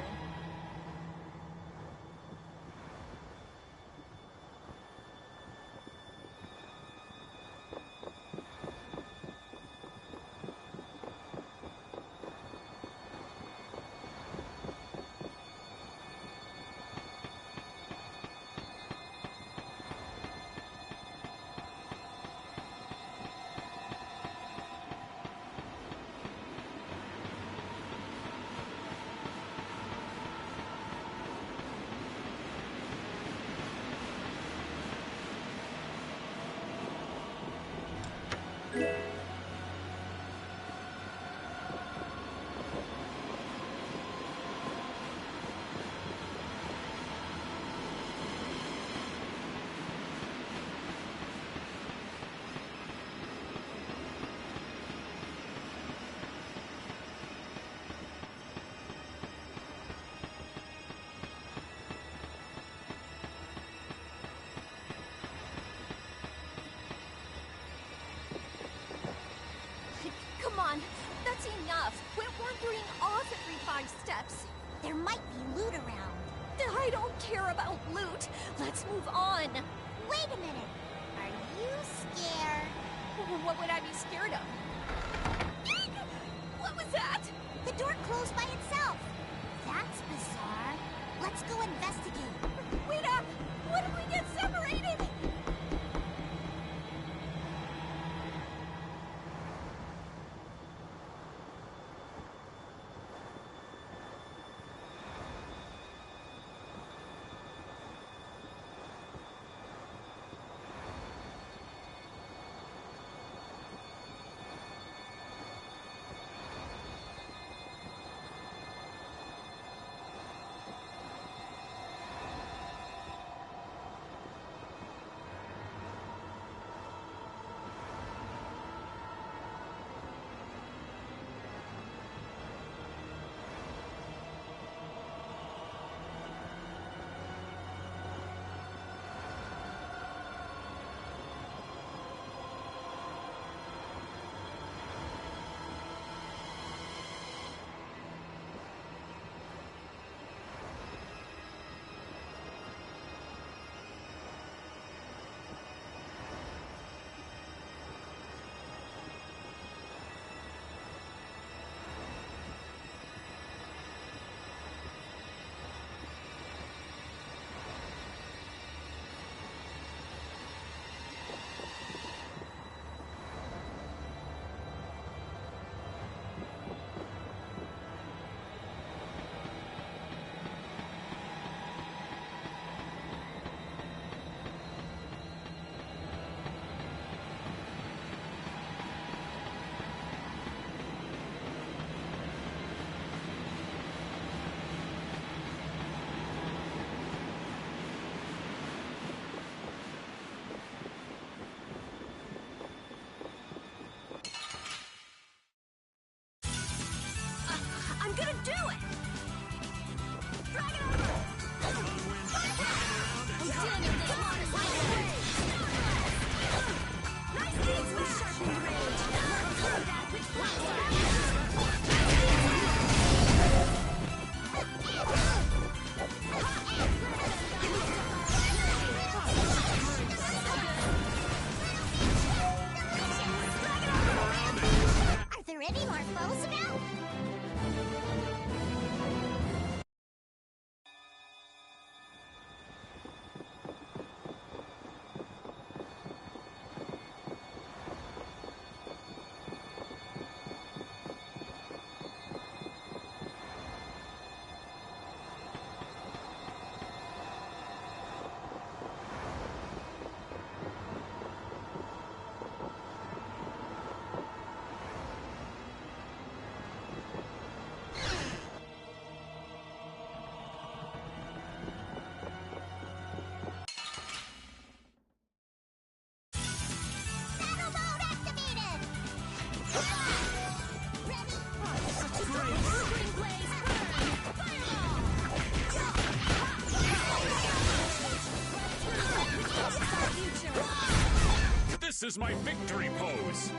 Come on, that's enough. Quit wandering off every 5 steps. There might be loot around. I don't care about loot. Let's move on. Wait a minute. Are you scared? What would I be scared of? What was that? The door closed by itself. That's bizarre. Let's go investigate. Wait up! What if we get separated? any more foes about? This is my victory pose!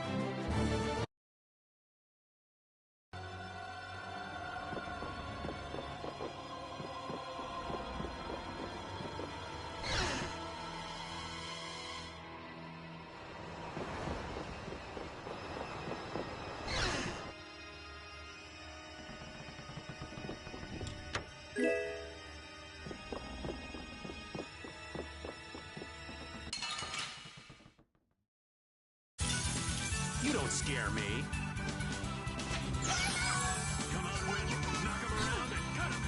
You don't scare me. Come on, Wind. Knock him around and cut him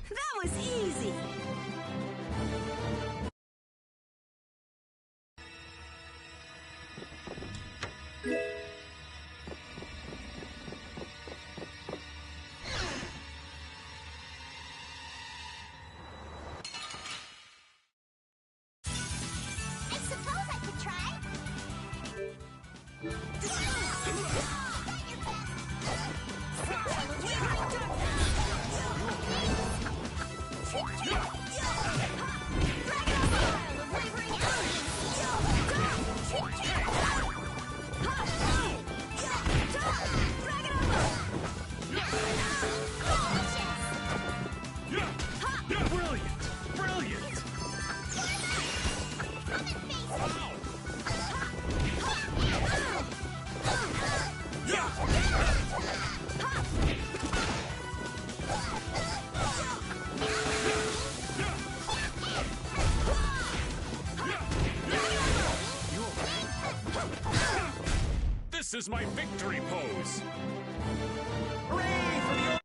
That was easy! I suppose I could try. Brilliant! Brilliant! This is my victory pose! Hooray for the...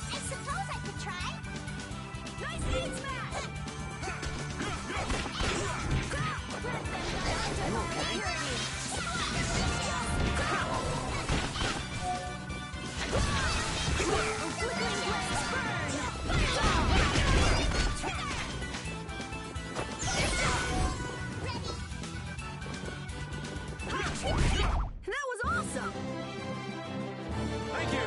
I suppose I could try. Nice hit smash! That was awesome! Thank you!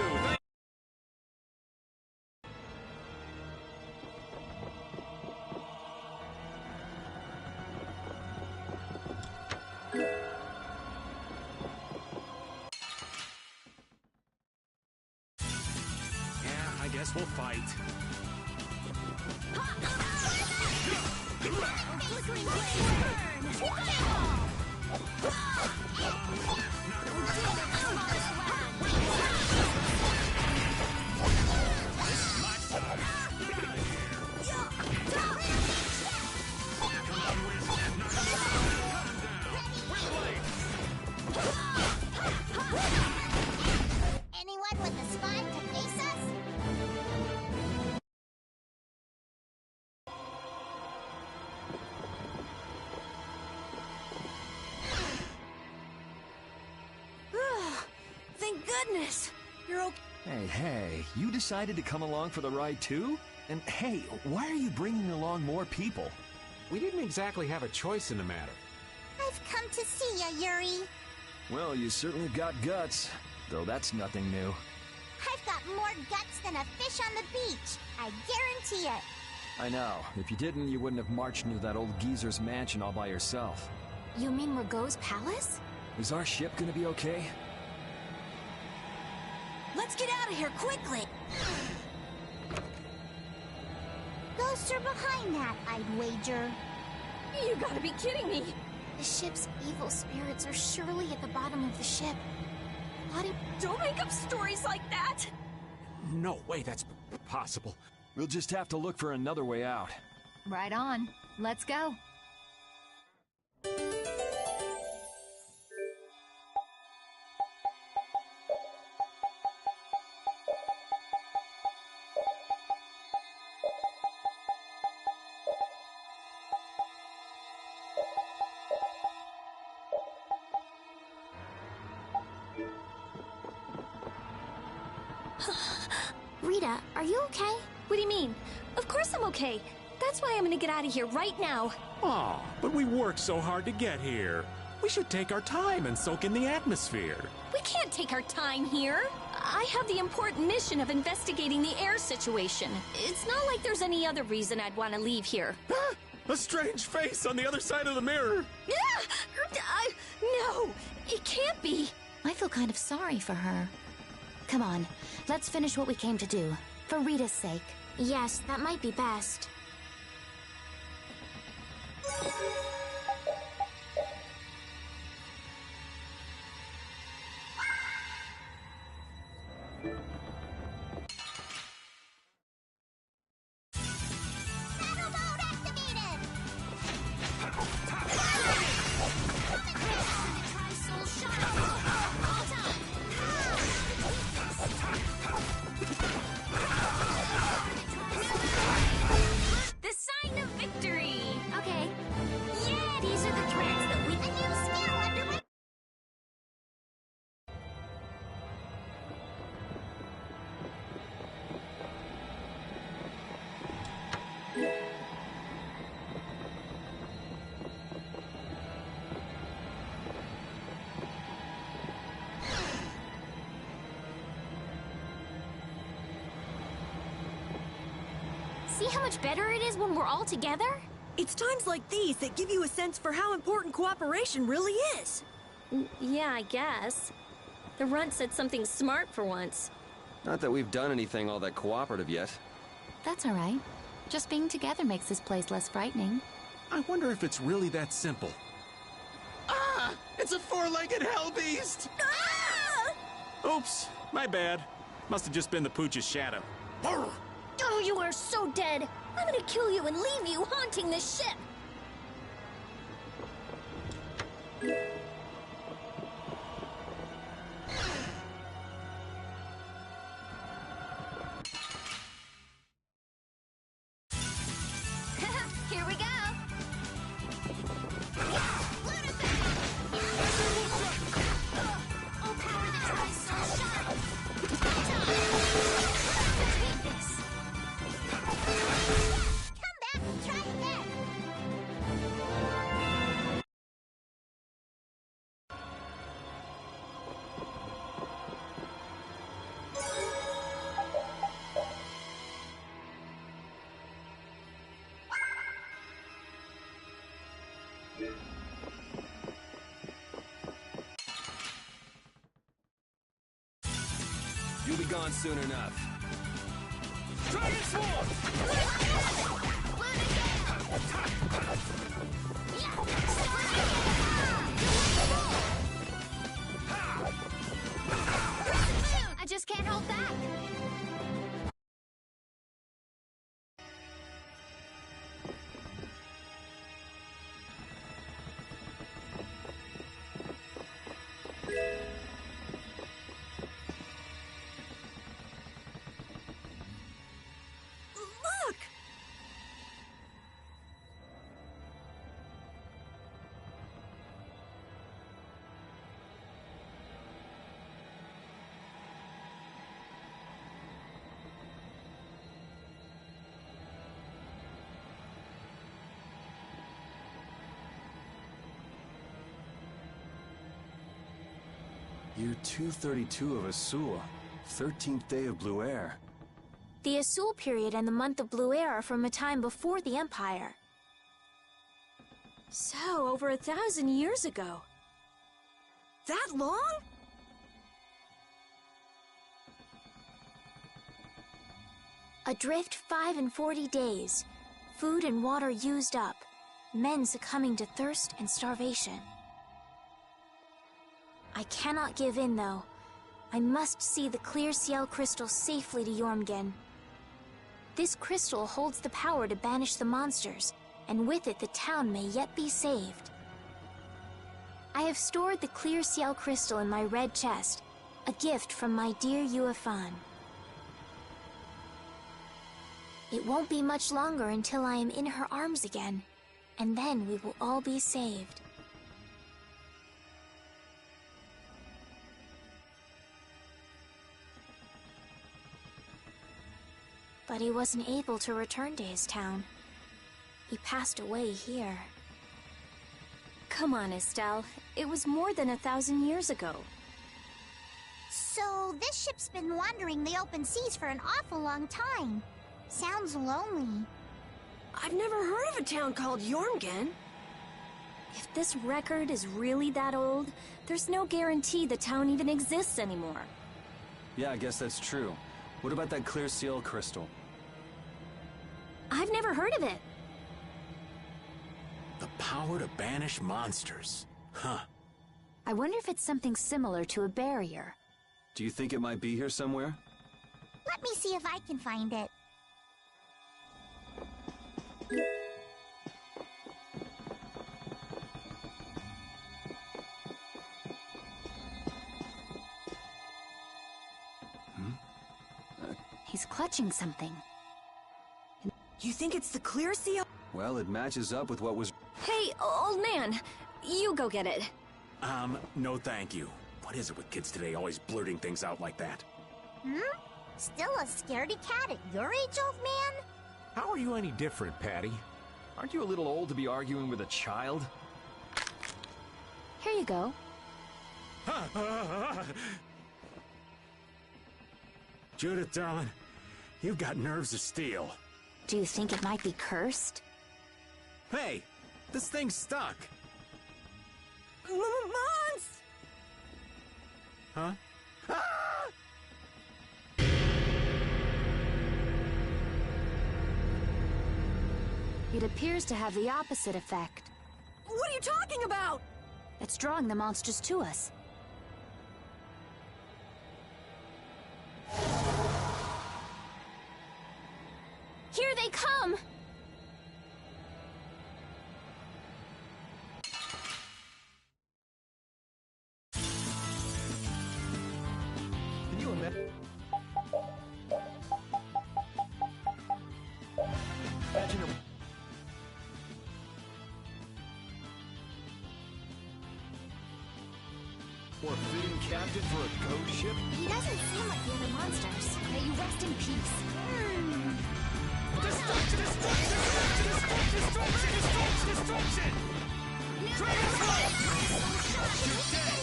Yeah, I guess we'll fight. Flickering blaze burn! Fireball! goodness! You're okay. Hey, you decided to come along for the ride too? And hey, why are you bringing along more people? We didn't exactly have a choice in the matter. I've come to see ya, Yuri. Well, you certainly got guts, though that's nothing new. I've got more guts than a fish on the beach. I guarantee it. I know. If you didn't, you wouldn't have marched into that old geezer's mansion all by yourself. You mean Rago's palace? Is our ship gonna be okay? Let's get out of here quickly! Ghosts are behind that, I'd wager. You gotta be kidding me! The ship's evil spirits are surely at the bottom of the ship. Don't make up stories like that! No way that's possible. We'll just have to look for another way out. Right on. Let's go. Rita, are you okay? What do you mean? Of course I'm okay. That's why I'm gonna get out of here right now. Aw, but we worked so hard to get here. We should take our time and soak in the atmosphere. We can't take our time here. I have the important mission of investigating the air situation. It's not like there's any other reason I'd want to leave here. A strange face on the other side of the mirror. No, it can't be. I feel kind of sorry for her. Come on, let's finish what we came to do. For Rita's sake. Yes, that might be best. The sign of victory. Okay. Yeah, these are the threads that we... A new skill under my... See how much better it is when we're all together? It's times like these that give you a sense for how important cooperation really is. Yeah, I guess. The runt said something smart for once. Not that we've done anything all that cooperative yet. That's all right. Just being together makes this place less frightening. I wonder if it's really that simple. Ah! It's a four-legged hell beast! Oops, my bad. Must have just been the pooch's shadow. Oh, you are so dead! I'm gonna kill you and leave you haunting the ship! Here we go. Oh, power that tries so sharp. Beat this. Come back and try again. You'll be gone soon enough. Dragon Swarm! I just can't hold back. Look! Year 232 of Asul, 13th day of Blue Air. The Asul period and the month of Blue Air are from a time before the Empire. So, over 1,000 years ago. That long? Adrift 5 and 40 days. Food and water used up. Men succumbing to thirst and starvation. I cannot give in, though. I must see the clear Ciel crystal safely to Jormungand. This crystal holds the power to banish the monsters, and with it the town may yet be saved. I have stored the clear Ciel crystal in my red chest, a gift from my dear Yuefan. It won't be much longer until I am in her arms again, and then we will all be saved. But he wasn't able to return to his town. He passed away here. Come on, Estelle. It was more than 1,000 years ago. So, this ship's been wandering the open seas for an awful long time. Sounds lonely. I've never heard of a town called Jormungand. If this record is really that old, there's no guarantee the town even exists anymore. Yeah, I guess that's true. What about that clear Ciel crystal? I've never heard of it. The power to banish monsters. Huh. I wonder if it's something similar to a barrier. Do you think it might be here somewhere? Let me see if I can find it. He's clutching something. You think it's the clear Ciel? Well, it matches up with what was... Hey, old man, you go get it. No thank you. What is it with kids today always blurting things out like that? Still a scaredy cat at your age, old man? How are you any different, Patty? Aren't you a little old to be arguing with a child? Here you go. Judith, darling, you've got nerves of steel. Do you think it might be cursed? Hey, this thing's stuck. Mons! Huh? It appears to have the opposite effect. What are you talking about? It's drawing the monsters to us. Here they come! Can you imagine? Or fitting captain for a ghost ship? He doesn't seem like the other monsters. May you rest in peace. Destruction! Destruction! Destruction! Destruction! Destruction! Dragon Flow! You're dead!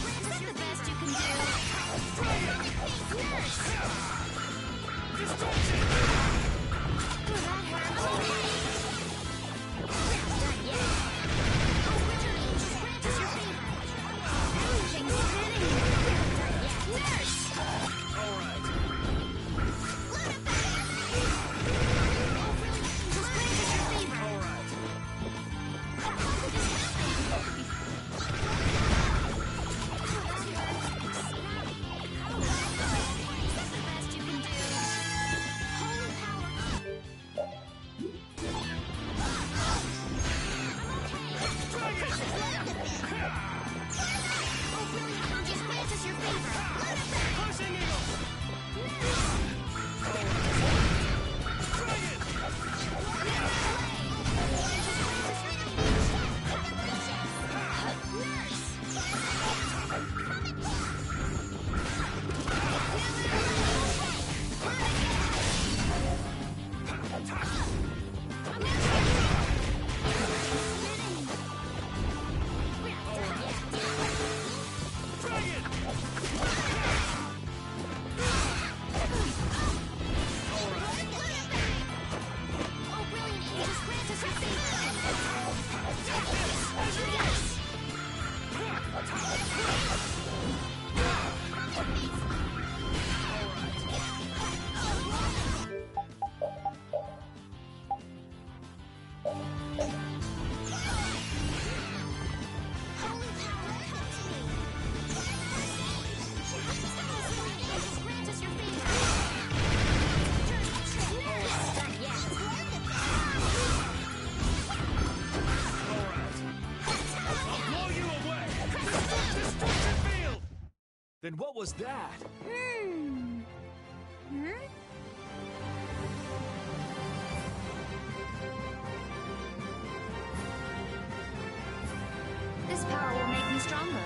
Is that the best you can do? Then what was that? This power will make me stronger.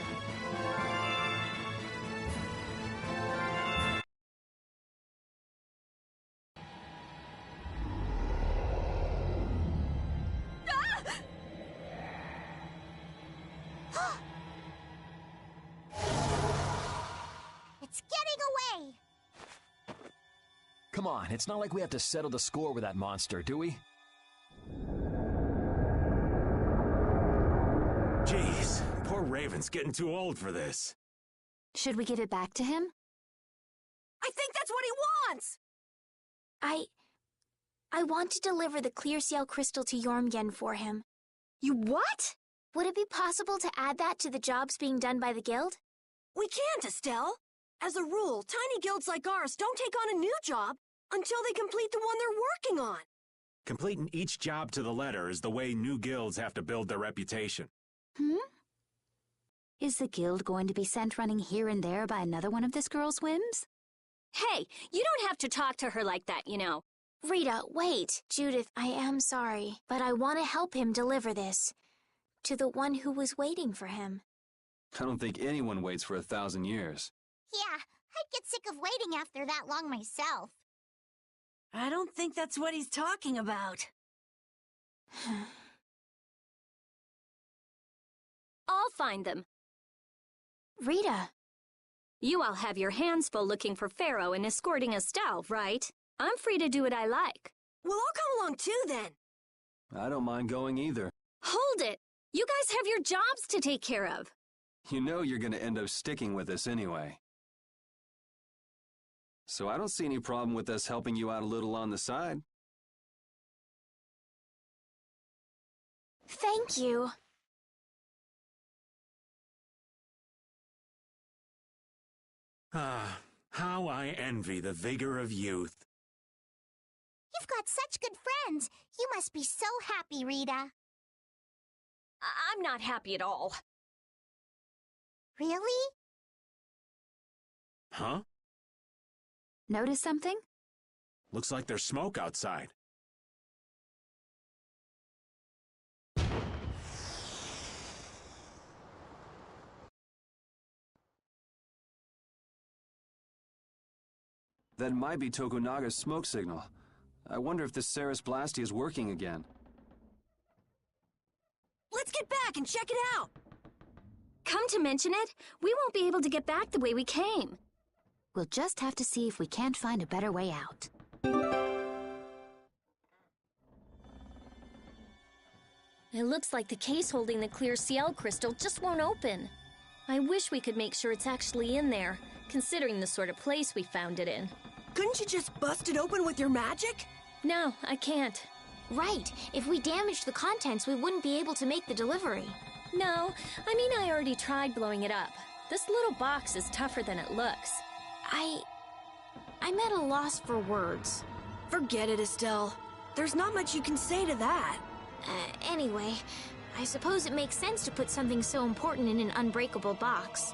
It's getting away! Come on, it's not like we have to settle the score with that monster, do we? Jeez, poor Raven's getting too old for this. Should we give it back to him? I think that's what he wants! I want to deliver the clear ciel crystal to Jormgen for him. You what? Would it be possible to add that to the jobs being done by the guild? We can't, Estelle. As a rule, tiny guilds like ours don't take on a new job until they complete the one they're working on. Completing each job to the letter is the way new guilds have to build their reputation. Is the guild going to be sent running here and there by another one of this girl's whims? Hey, you don't have to talk to her like that, you know. Rita, wait. Judith, I am sorry, but I want to help him deliver this to the one who was waiting for him. I don't think anyone waits for 1,000 years. Yeah, I'd get sick of waiting after that long myself. I don't think that's what he's talking about. I'll find them. Rita. You all have your hands full looking for Pharaoh and escorting Estelle, right? I'm free to do what I like. Well, I'll come along too, then. I don't mind going either. Hold it! You guys have your jobs to take care of. You know you're going to end up sticking with us anyway. So I don't see any problem with us helping you out a little on the side. Thank you. Ah, how I envy the vigor of youth. You've got such good friends. You must be so happy, Rita. I'm not happy at all. Really? Huh? Notice something? Looks like there's smoke outside. That might be Tokunaga's smoke signal. I wonder if the Ceres Blastia is working again. Let's get back and check it out. Come to mention it, we won't be able to get back the way we came. We'll just have to see if we can't find a better way out. It looks like the case holding the clear ciel crystal just won't open. I wish we could make sure it's actually in there, considering the sort of place we found it in. Couldn't you just bust it open with your magic? No, I can't. Right. If we damaged the contents, we wouldn't be able to make the delivery. No, I mean I already tried blowing it up. This little box is tougher than it looks. I'm at a loss for words. Forget it, Estelle. There's not much you can say to that. Anyway, I suppose it makes sense to put something so important in an unbreakable box.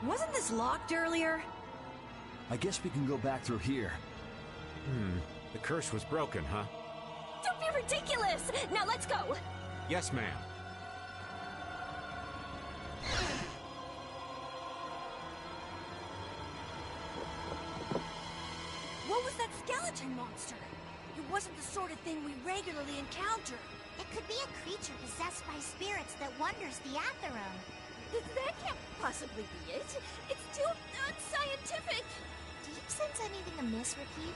Wasn't this locked earlier? I guess we can go back through here. The curse was broken, huh? Don't be ridiculous! Now let's go! Yes, ma'am. What was that skeleton monster? It wasn't the sort of thing we regularly encounter. It could be a creature possessed by spirits that wanders the Atherum. That can't possibly be it. It's too unscientific. Do you sense anything amiss, Repeat?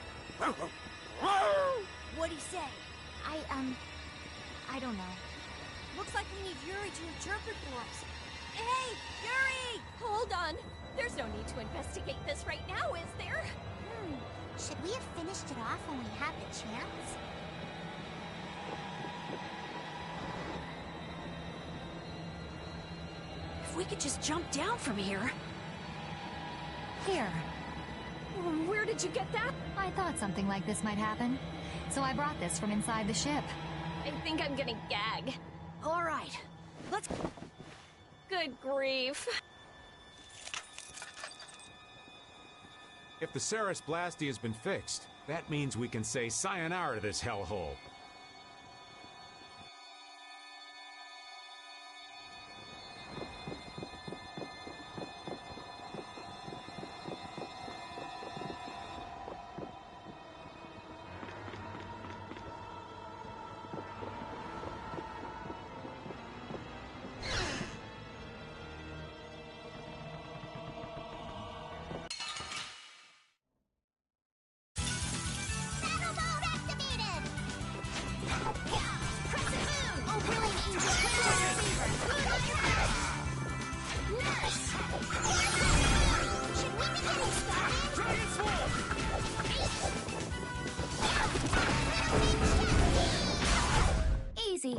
What'd he say? I don't know. Looks like we need Yuri to interpret for us. Hey, Yuri! Hold on. There's no need to investigate this right now, is there? Should we have finished it off when we had the chance? If we could just jump down from here. Here. Where did you get that? I thought something like this might happen. So I brought this from inside the ship. I think I'm gonna gag. All right, let's... Good grief. If the Ceres Blasty has been fixed, that means we can say sayonara to this hellhole. Easy.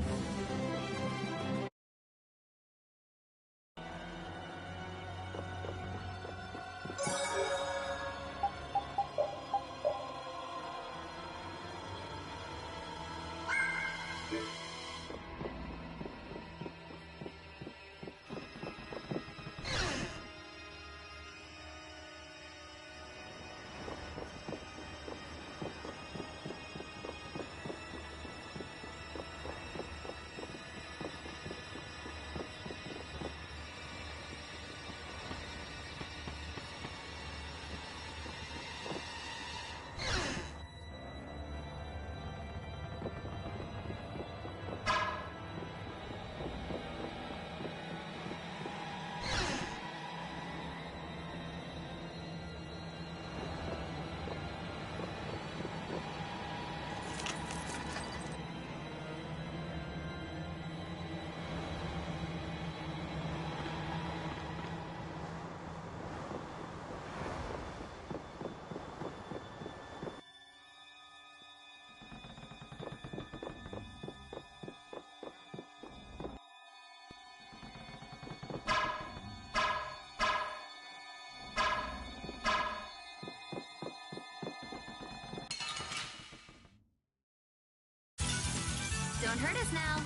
Don't hurt us now.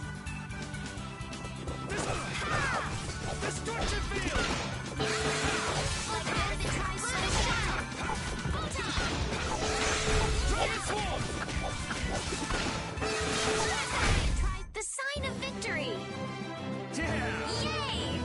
Destruction field! Like how did it try switch down? Dragon Swarm! The sign of victory! Yeah! Yay!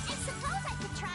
I suppose I could try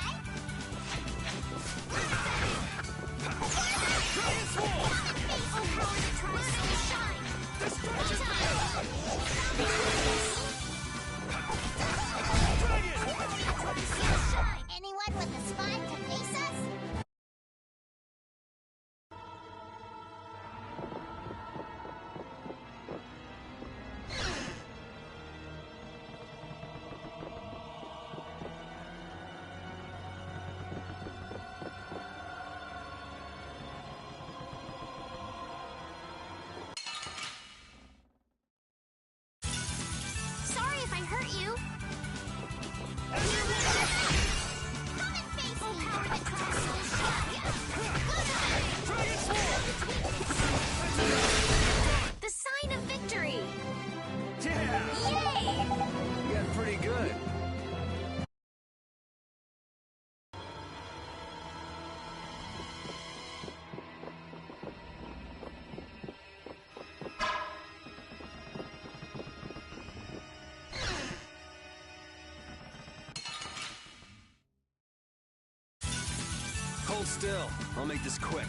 Hold still. I'll make this quick.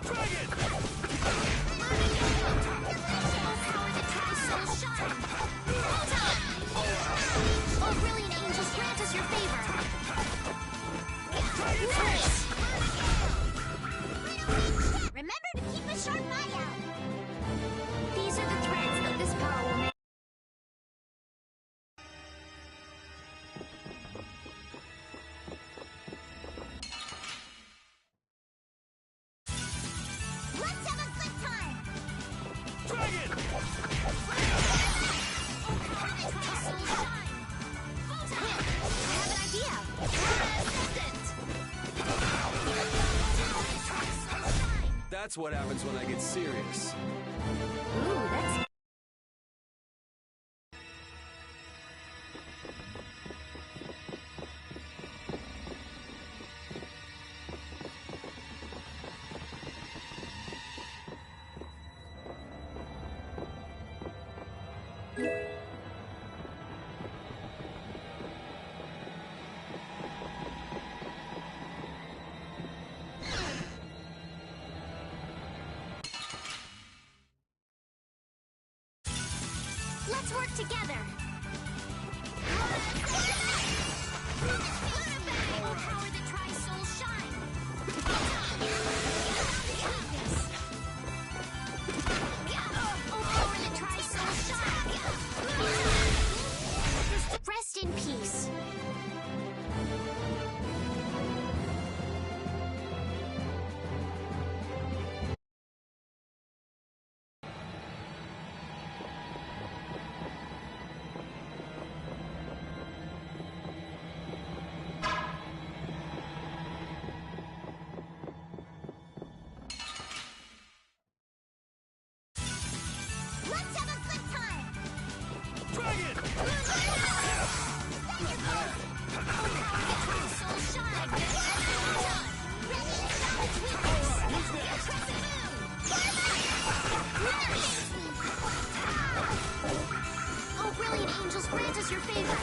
Dragon! Oh, brilliant angels, grant us your favor. Remember to keep a sharp eye out. These are the threads that this power will make. Let's have a good time. Dragon! That's what happens when I get serious. Ooh, that's... Let's work together. Oh, power that tries soul shine. Oh, power that tries soul shine. Rest in peace. Let's have a good time. Dragon! Soul shine. Oh, brilliant angels, grant us your favor.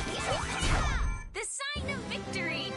The sign of victory.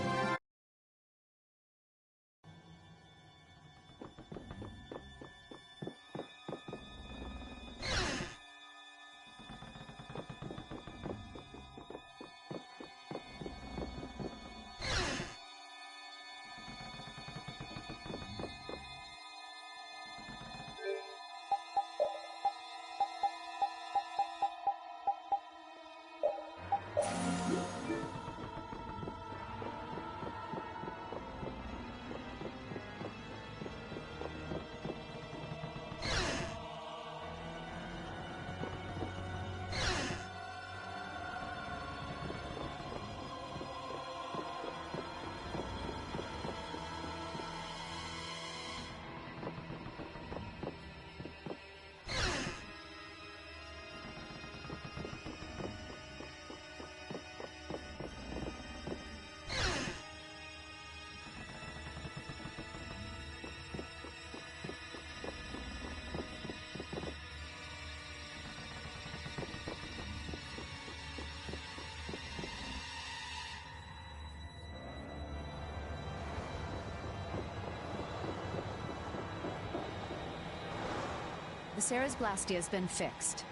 The Ceres Blastia has been fixed.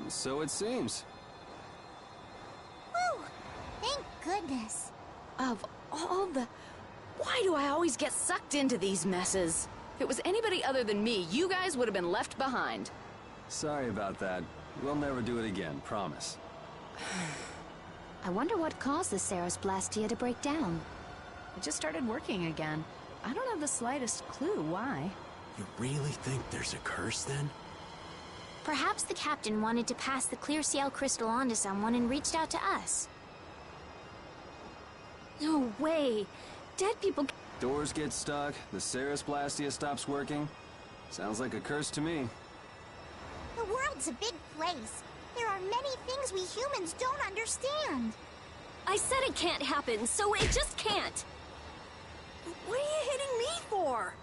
So it seems. Whew! Thank goodness. Of all the... Why do I always get sucked into these messes? If it was anybody other than me, you guys would have been left behind. Sorry about that. We'll never do it again, promise. I wonder what caused the Ceres Blastia to break down. It just started working again. I don't have the slightest clue why. You really think there's a curse then? Perhaps the captain wanted to pass the clear Ciel crystal on to someone and reached out to us. No way. Dead people... Doors get stuck, the Ceres Blastia stops working. Sounds like a curse to me. The world's a big place. There are many things we humans don't understand. I said it can't happen, so it just can't. What are you hitting me for?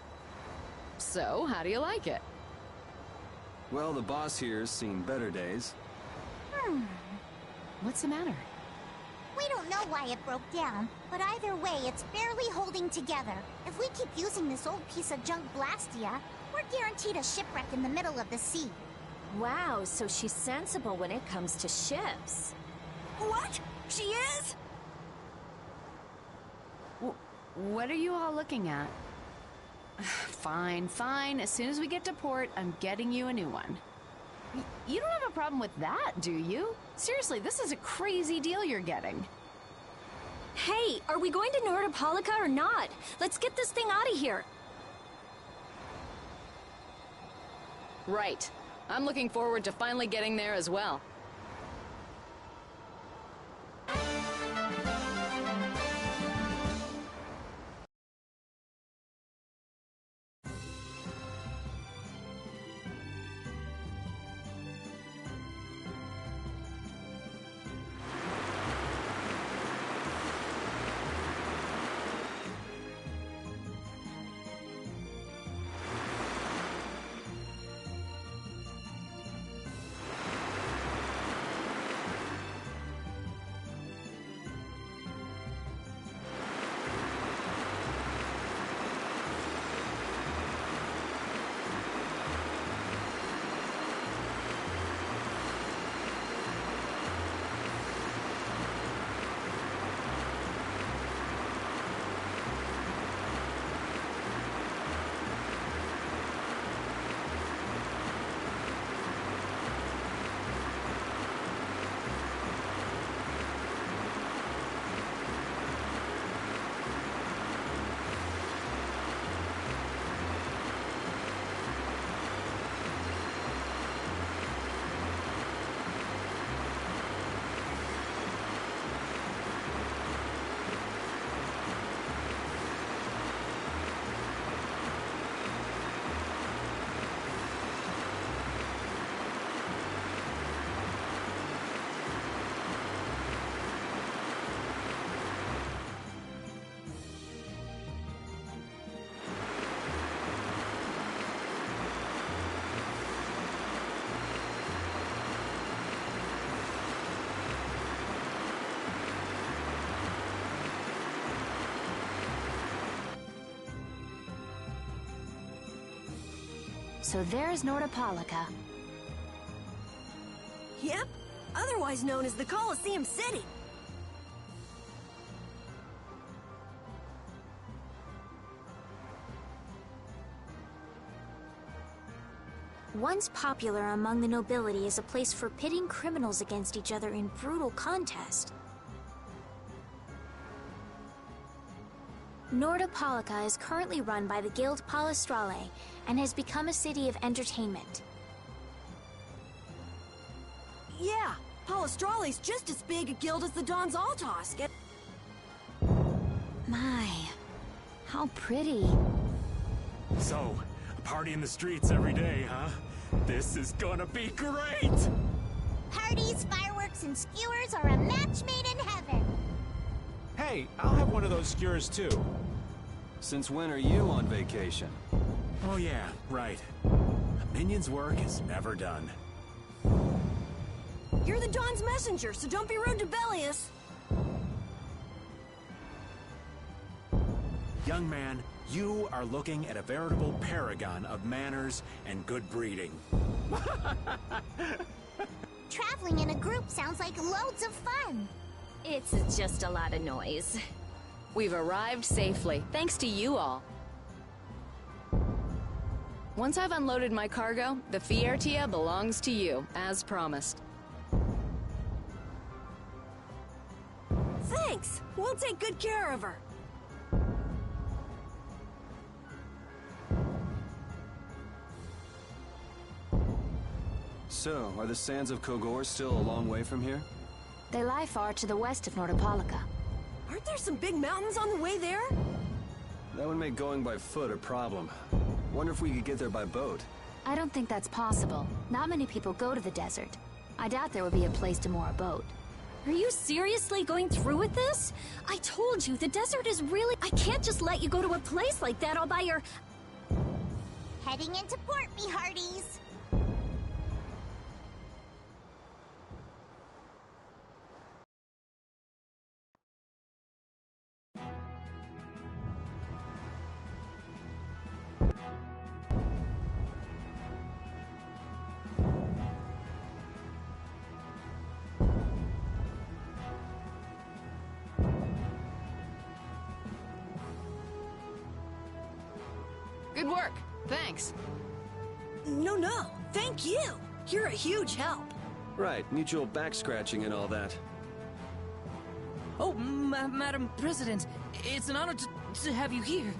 So, how do you like it? Well, the boss here's seen better days. What's the matter? We don't know why it broke down, but either way, it's barely holding together. If we keep using this old piece of junk Blastia, we're guaranteed a shipwreck in the middle of the sea. Wow, so she's sensible when it comes to ships. What? She is? What are you all looking at? Fine, fine. As soon as we get to port, I'm getting you a new one. You don't have a problem with that, do you? Seriously, this is a crazy deal you're getting. Hey, are we going to Nordopolica or not? Let's get this thing out of here. Right. I'm looking forward to finally getting there as well. So there's Nordopolica. Yep, otherwise known as the Colosseum City. Once popular among the nobility as a place for pitting criminals against each other in brutal contest. Nordopolica is currently run by the Guild Palestrale and has become a city of entertainment. Yeah, Palestrale's just as big a guild as the Don's Altos. My, how pretty. So, a party in the streets every day, huh? This is gonna be great! Parties, fireworks, and skewers are a match made in heaven. Hey, I'll have one of those skewers too. Since when are you on vacation? Oh yeah, right. A minion's work is never done. You're the Don's messenger, so don't be rude to Bellius. Young man, you are looking at a veritable paragon of manners and good breeding. Traveling in a group sounds like loads of fun. It's just a lot of noise. We've arrived safely, thanks to you all. Once I've unloaded my cargo, the Fiertia belongs to you, as promised. Thanks! We'll take good care of her. So, are the sands of Kogor still a long way from here? They lie far to the west of Nordopolica. Aren't there some big mountains on the way there? That would make going by foot a problem. Wonder if we could get there by boat. I don't think that's possible. Not many people go to the desert. I doubt there would be a place to moor a boat. Are you seriously going through with this? I told you, the desert is really... I can't just let you go to a place like that all by your... Heading into port, me hearties. Good work. Thanks. No. Thank you. You're a huge help. Right, mutual back scratching and all that. Oh, Madam President, it's an honor to have you here.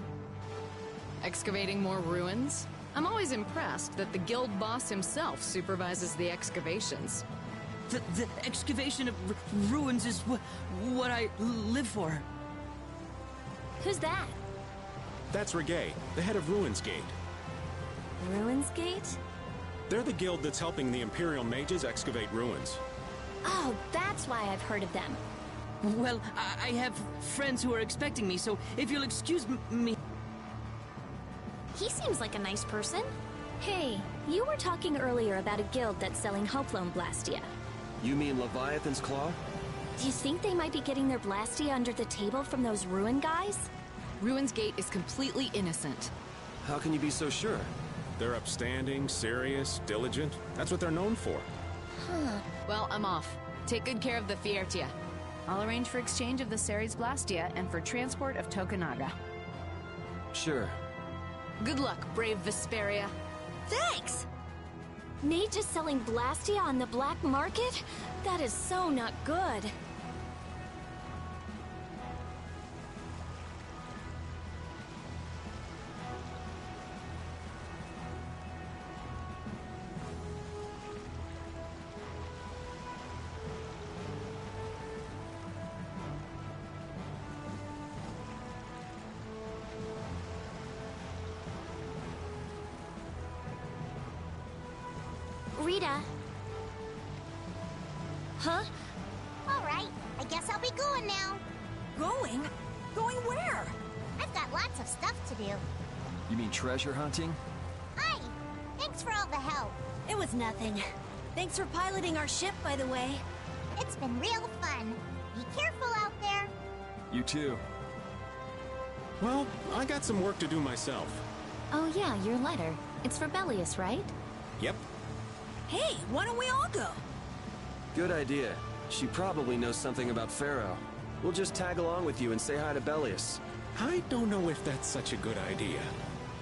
Excavating more ruins? I'm always impressed that the guild boss himself supervises the excavations. The excavation of ruins is what I live for. Who's that? That's Regay, the head of Ruins Gate. Ruins Gate? They're the guild that's helping the Imperial mages excavate ruins. Oh, that's why I've heard of them. Well, I have friends who are expecting me, so if you'll excuse me... He seems like a nice person. Hey, you were talking earlier about a guild that's selling Hoplone Blastia. You mean Leviathan's Claw? Do you think they might be getting their Blastia under the table from those ruin guys? Ruins Gate is completely innocent. How can you be so sure? They're upstanding, serious, diligent. That's what they're known for. Huh. Well, I'm off. Take good care of the Fiertia. I'll arrange for exchange of the Ceres Blastia and for transport of Tokunaga. Sure. Good luck, brave Vesperia. Thanks! Mages selling Blastia on the black market? That is so not good. Rita. Huh? All right, I guess I'll be going now. Going? Going where? I've got lots of stuff to do. You mean treasure hunting? Hi, thanks for all the help. It was nothing. Thanks for piloting our ship, by the way. It's been real fun. Be careful out there. You too. Well, I got some work to do myself. Oh yeah, your letter. It's for Bellius, right? Yep. Hey, why don't we all go? Good idea. She probably knows something about Pharaoh. We'll just tag along with you and say hi to Bellius. I don't know if that's such a good idea.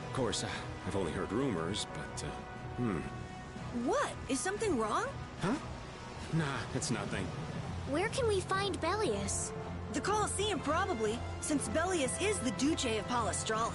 Of course, I've only heard rumors, but, What? Is something wrong? Huh? Nah, it's nothing. Where can we find Bellius? The Colosseum, probably, since Bellius is the Duce of Palestrale.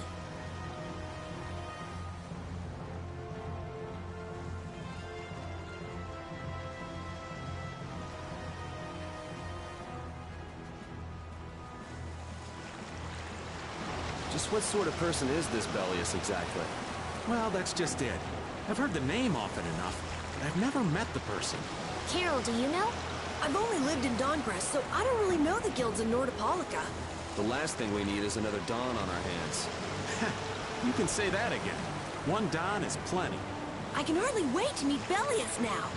Just what sort of person is this Bellius exactly? Well, that's just it. I've heard the name often enough, but I've never met the person. Carol, do you know? I've only lived in Dawngrest, so I don't really know the guilds in Nordopolica. The last thing we need is another Dawn on our hands. You can say that again. One Don is plenty. I can hardly wait to meet Bellius now.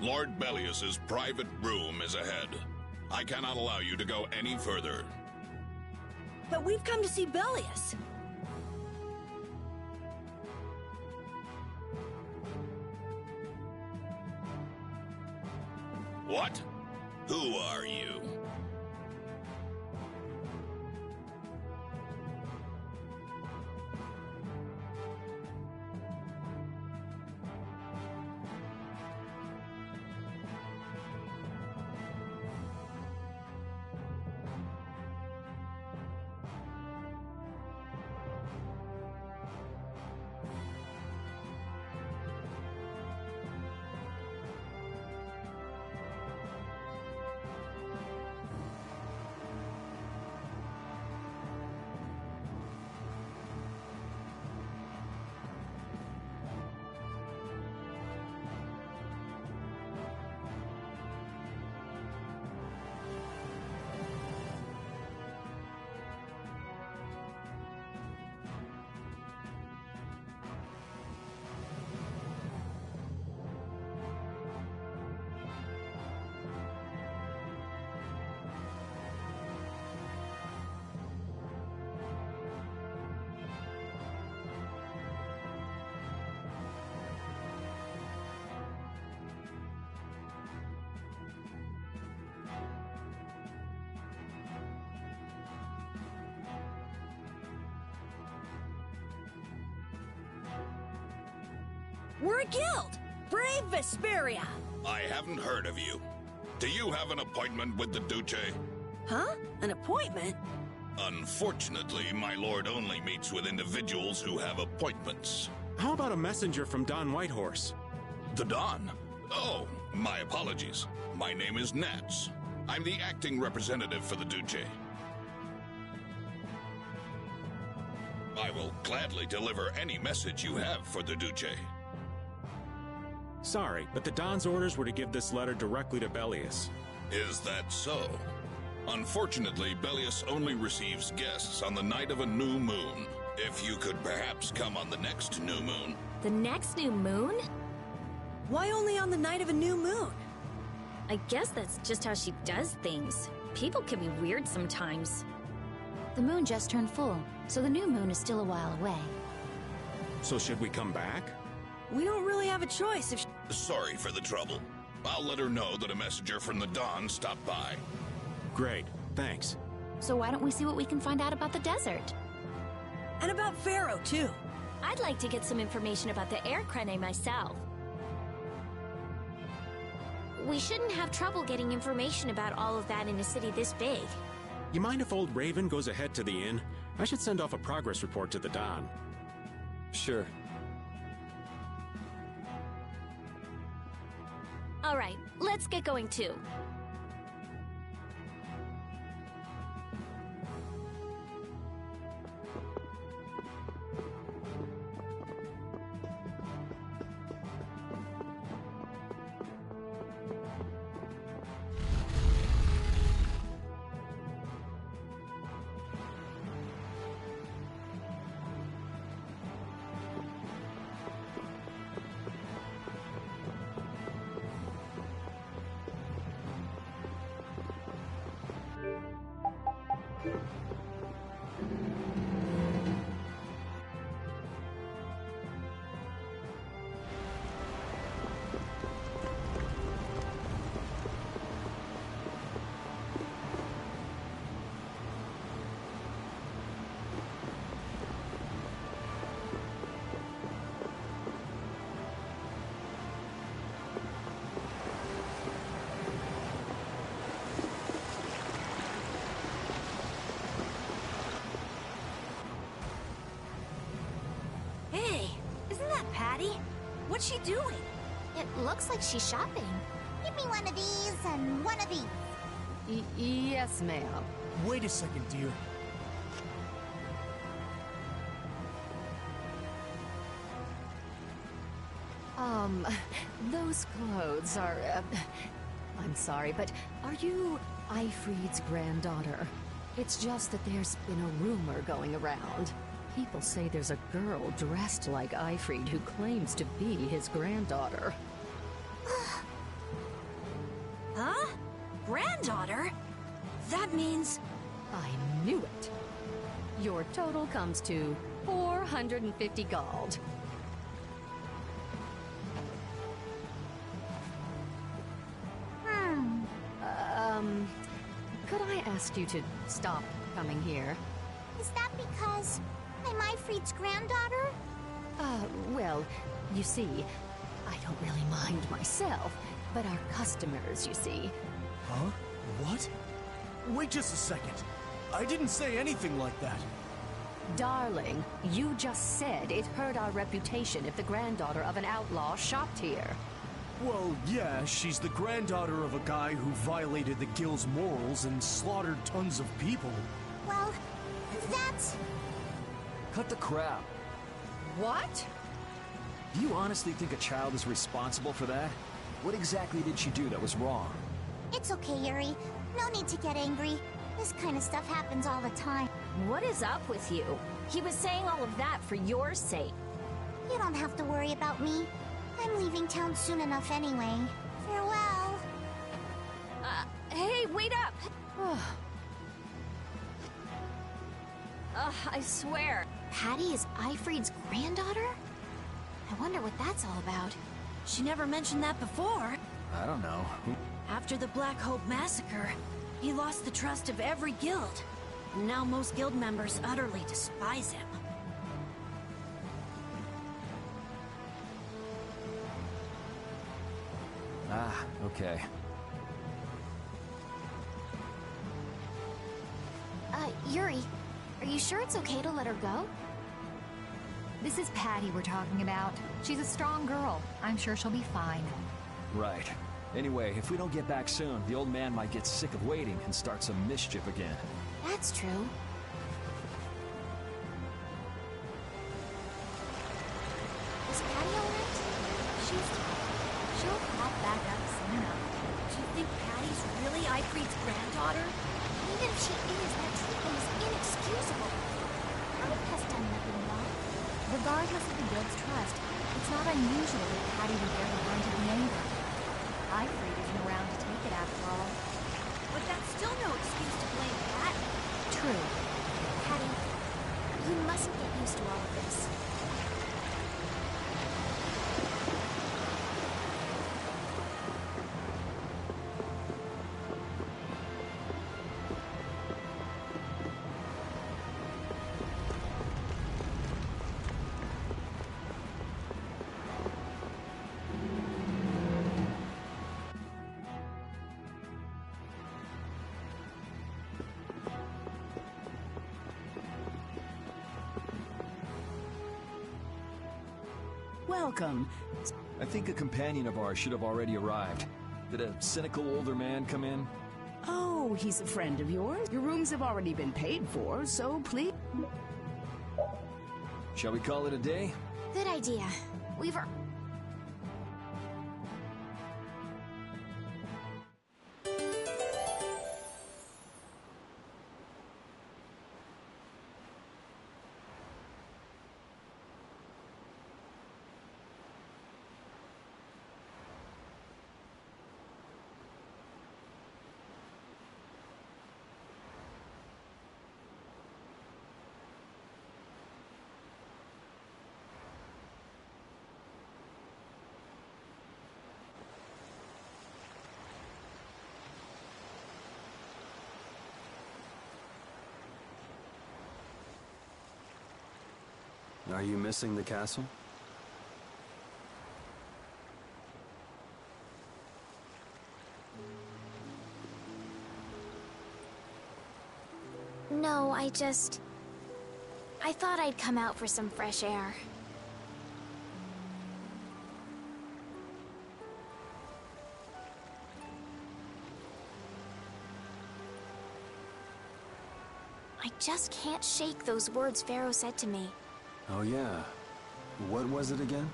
Lord Bellius's private room is ahead. I cannot allow you to go any further. But we've come to see Bellius. What? Who are you? We're a guild! Brave Vesperia! I haven't heard of you. Do you have an appointment with the Duce? Huh? An appointment? Unfortunately, my lord only meets with individuals who have appointments. How about a messenger from Don Whitehorse? The Don? Oh, my apologies. My name is Nats. I'm the acting representative for the Duce. I will gladly deliver any message you have for the Duce. Sorry, but the Don's orders were to give this letter directly to Bellius. Is that so? Unfortunately, Bellius only receives guests on the night of a new moon. If you could perhaps come on the next new moon. The next new moon? Why only on the night of a new moon? I guess that's just how she does things. People can be weird sometimes. The moon just turned full, so the new moon is still a while away. So should we come back? We don't really have a choice if Sorry for the trouble. I'll let her know that a messenger from the Dawn stopped by. Great, thanks. So why don't we see what we can find out about the desert? And about Pharaoh, too. I'd like to get some information about the air crane myself. We shouldn't have trouble getting information about all of that in a city this big. You mind if old Raven goes ahead to the inn? I should send off a progress report to the Don. Sure. All right, let's get going too. Hey, isn't that Patty? What's she doing? It looks like she's shopping. Give me one of these and one of these. Yes, ma'am. Wait a second, dear. Those clothes are, I'm sorry, but are you Ifrid's granddaughter? It's just that there's been a rumor going around. People say there's a girl dressed like Ifrid who claims to be his granddaughter. Huh? Granddaughter? That means... I knew it. Your total comes to 450 gold. Could I ask you to stop coming here? Is that because I'm Ifrid's granddaughter? Well, you see, I don't really mind myself, but our customers, you see. Huh? What? Wait just a second. I didn't say anything like that. Darling, you just said it hurt our reputation if the granddaughter of an outlaw shopped here. Well, yeah, she's the granddaughter of a guy who violated the guild's morals and slaughtered tons of people. Well, that's... Cut the crap. What? Do you honestly think a child is responsible for that? What exactly did she do that was wrong? It's okay, Yuri. No need to get angry. This kind of stuff happens all the time. What is up with you? He was saying all of that for your sake. You don't have to worry about me. I'm leaving town soon enough anyway. Farewell. Hey, wait up! I swear. Patty is Ifrid's granddaughter? I wonder what that's all about. She never mentioned that before. I don't know. After the Black Hope massacre, he lost the trust of every guild. And now most guild members utterly despise him. Ah, okay. Yuri, are you sure it's okay to let her go? This is Patty we're talking about. She's a strong girl. I'm sure she'll be fine. Right. Anyway, if we don't get back soon, the old man might get sick of waiting and start some mischief again. That's true. Is Patty alright? She'll pop back up soon enough. Do you think Patty's really Ifrid's granddaughter? Even if she is, that treatment is inexcusable. Patty has done nothing wrong. Regardless of the guild's trust, it's not unusual that Patty would bear the brunt of after all. But that's still no excuse to blame Pat. True. Patty, you mustn't get used to all of this. Welcome. I think a companion of ours should have already arrived. Did a cynical older man come in? Oh, he's a friend of yours? Your rooms have already been paid for, so please... Shall we call it a day? Good idea. Weaver. Are you missing the castle? No, I thought I'd come out for some fresh air. I just can't shake those words Pharaoh said to me. Oh yeah. What was it again?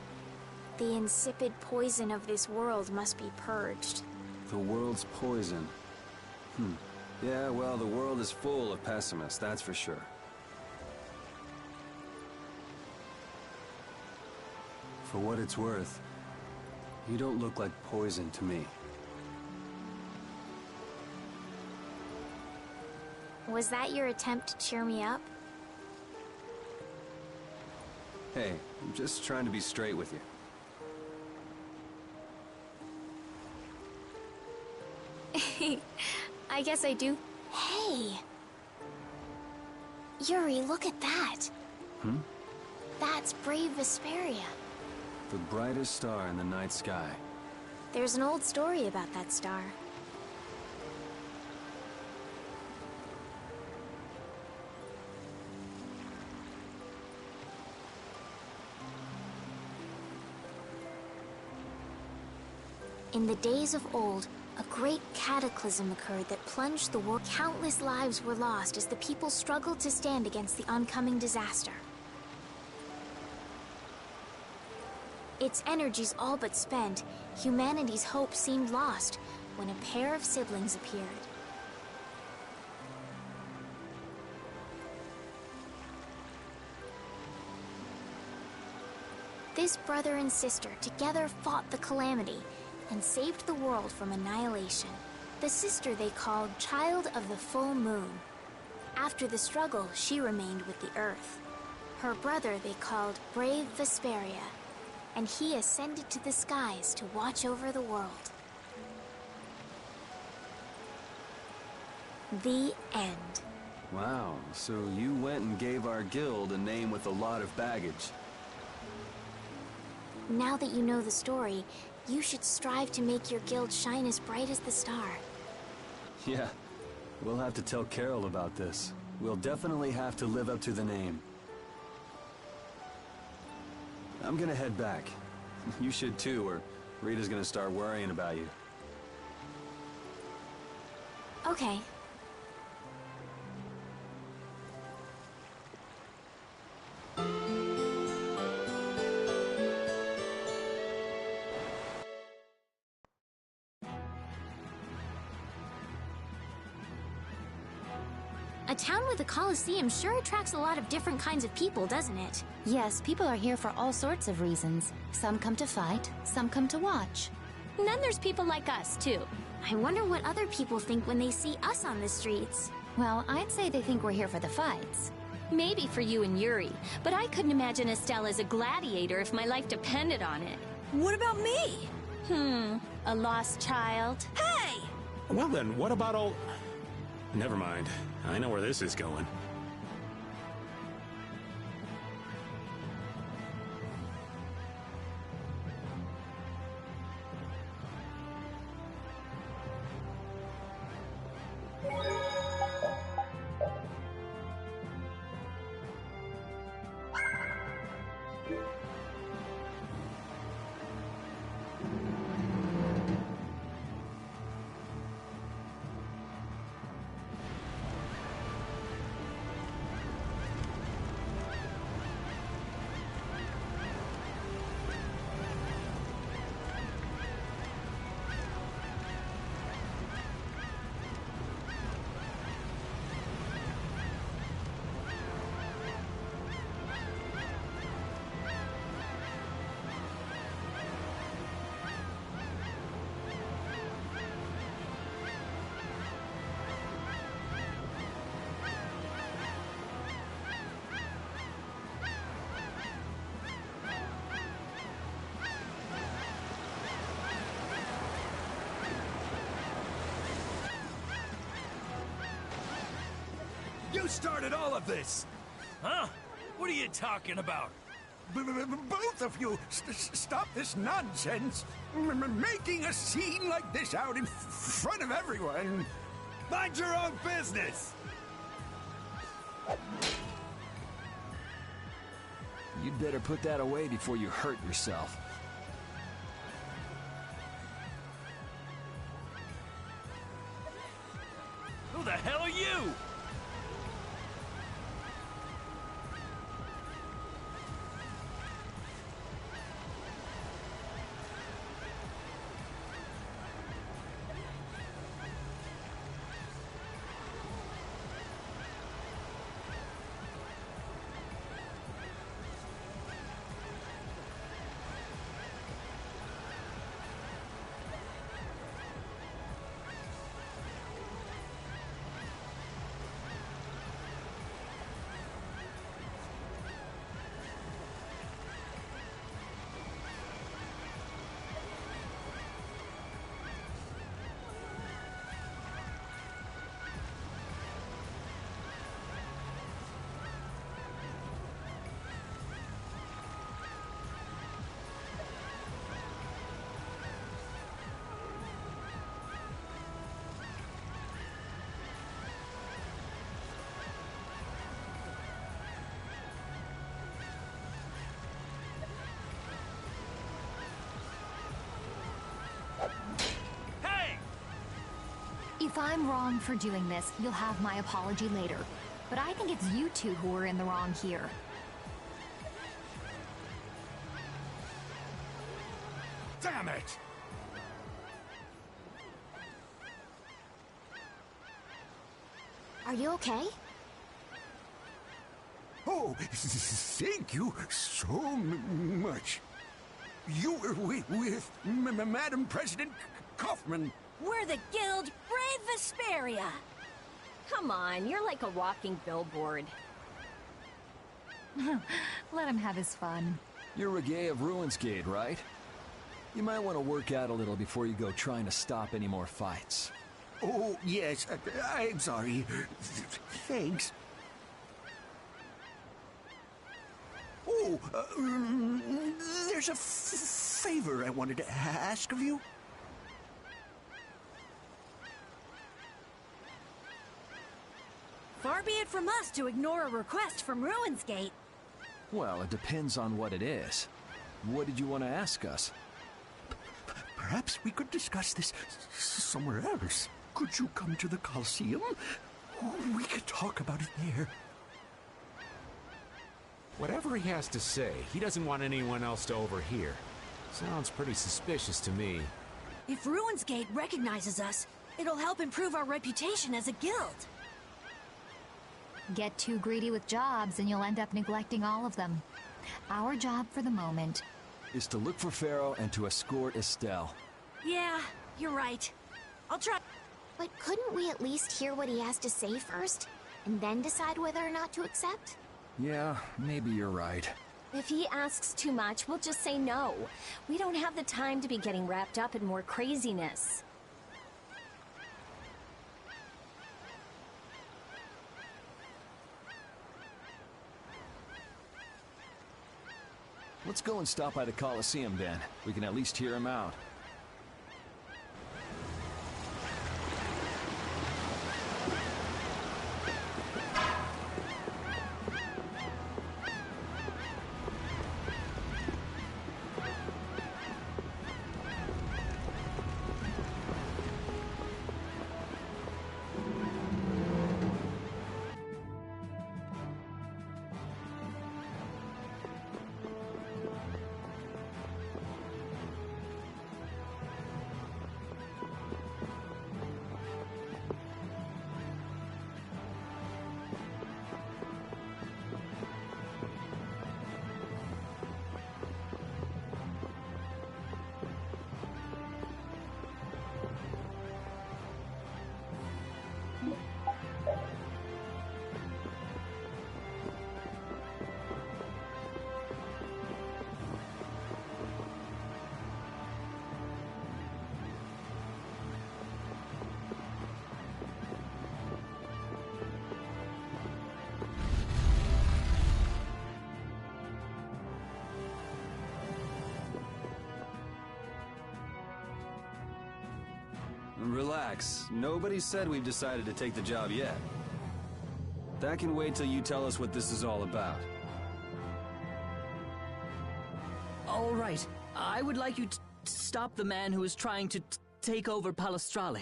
The insipid poison of this world must be purged. The world's poison. Yeah, well, the world is full of pessimists, that's for sure. For what it's worth, you don't look like poison to me. Was that your attempt to cheer me up? Hey, I'm just trying to be straight with you. I guess I do. Hey! Yuri, look at that! That's brave Vesperia. The brightest star in the night sky. There's an old story about that star. In the days of old, a great cataclysm occurred that plunged the world. Countless lives were lost as the people struggled to stand against the oncoming disaster. Its energies all but spent, humanity's hope seemed lost when a pair of siblings appeared. This brother and sister together fought the calamity and saved the world from annihilation. The sister they called Child of the Full Moon. After the struggle, she remained with the Earth. Her brother they called Brave Vesperia, and he ascended to the skies to watch over the world. The end. Wow, so you went and gave our guild a name with a lot of baggage. Now that you know the story, you should strive to make your guild shine as bright as the star. Yeah, we'll have to tell Carol about this. We'll definitely have to live up to the name. I'm gonna head back. You should too, or Rita's gonna start worrying about you. Okay. A town with a coliseum sure attracts a lot of different kinds of people, doesn't it? Yes, people are here for all sorts of reasons. Some come to fight, some come to watch. And then there's people like us, too. I wonder what other people think when they see us on the streets. Well, I'd say they think we're here for the fights. Maybe for you and Yuri, but I couldn't imagine Estelle as a gladiator if my life depended on it. What about me? A lost child? Hey! Well then, what about all... Never mind. I know where this is going. You started all of this! Huh? What are you talking about? Both of you, stop this nonsense! Making a scene like this out in front of everyone! Mind your own business! You'd better put that away before you hurt yourself. Who the hell are you? If I'm wrong for doing this, you'll have my apology later. But I think it's you two who are in the wrong here. Damn it! Are you okay? Oh, thank you so much. You were with Madam President Kaufman. We're the guild Brave Vesperia! Come on, you're like a walking billboard. Let him have his fun. You're Reggae of Ruinsgate, right? You might want to work out a little before you go trying to stop any more fights. Oh, yes, I'm sorry. Thanks. Oh, there's a favor I wanted to ask of you. Far be it from us to ignore a request from Ruinsgate. Well, it depends on what it is. What did you want to ask us? Perhaps we could discuss this somewhere else. Could you come to the Coliseum? We could talk about it there. Whatever he has to say, he doesn't want anyone else to overhear. Sounds pretty suspicious to me. If Ruinsgate recognizes us, it'll help improve our reputation as a guild. Get too greedy with jobs and you'll end up neglecting all of them. Our job for the moment is to look for Pharaoh and to escort Estelle. Yeah, you're right. I'll try. But couldn't we at least hear what he has to say first, and then decide whether or not to accept? Yeah, maybe you're right. If he asks too much, we'll just say no. We don't have the time to be getting wrapped up in more craziness. Let's go and stop by the Coliseum then. We can at least hear him out. Relax. Nobody said we've decided to take the job yet. That can wait till you tell us what this is all about. All right. I would like you to stop the man who is trying to take over Palestrale.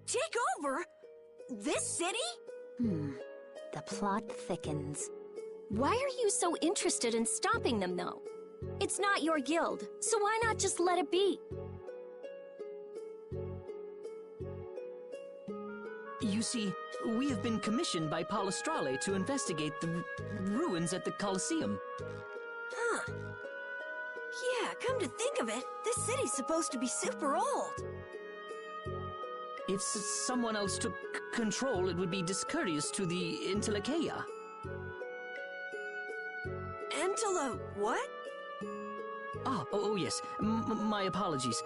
Take over? This city? The plot thickens. Why are you so interested in stopping them, though? It's not your guild, so why not just let it be? You see, we have been commissioned by Palestrale to investigate the ruins at the Coliseum. Huh. Yeah, come to think of it, this city's supposed to be super old. If someone else took control, it would be discourteous to the Intellikeia. What? Oh yes. My apologies.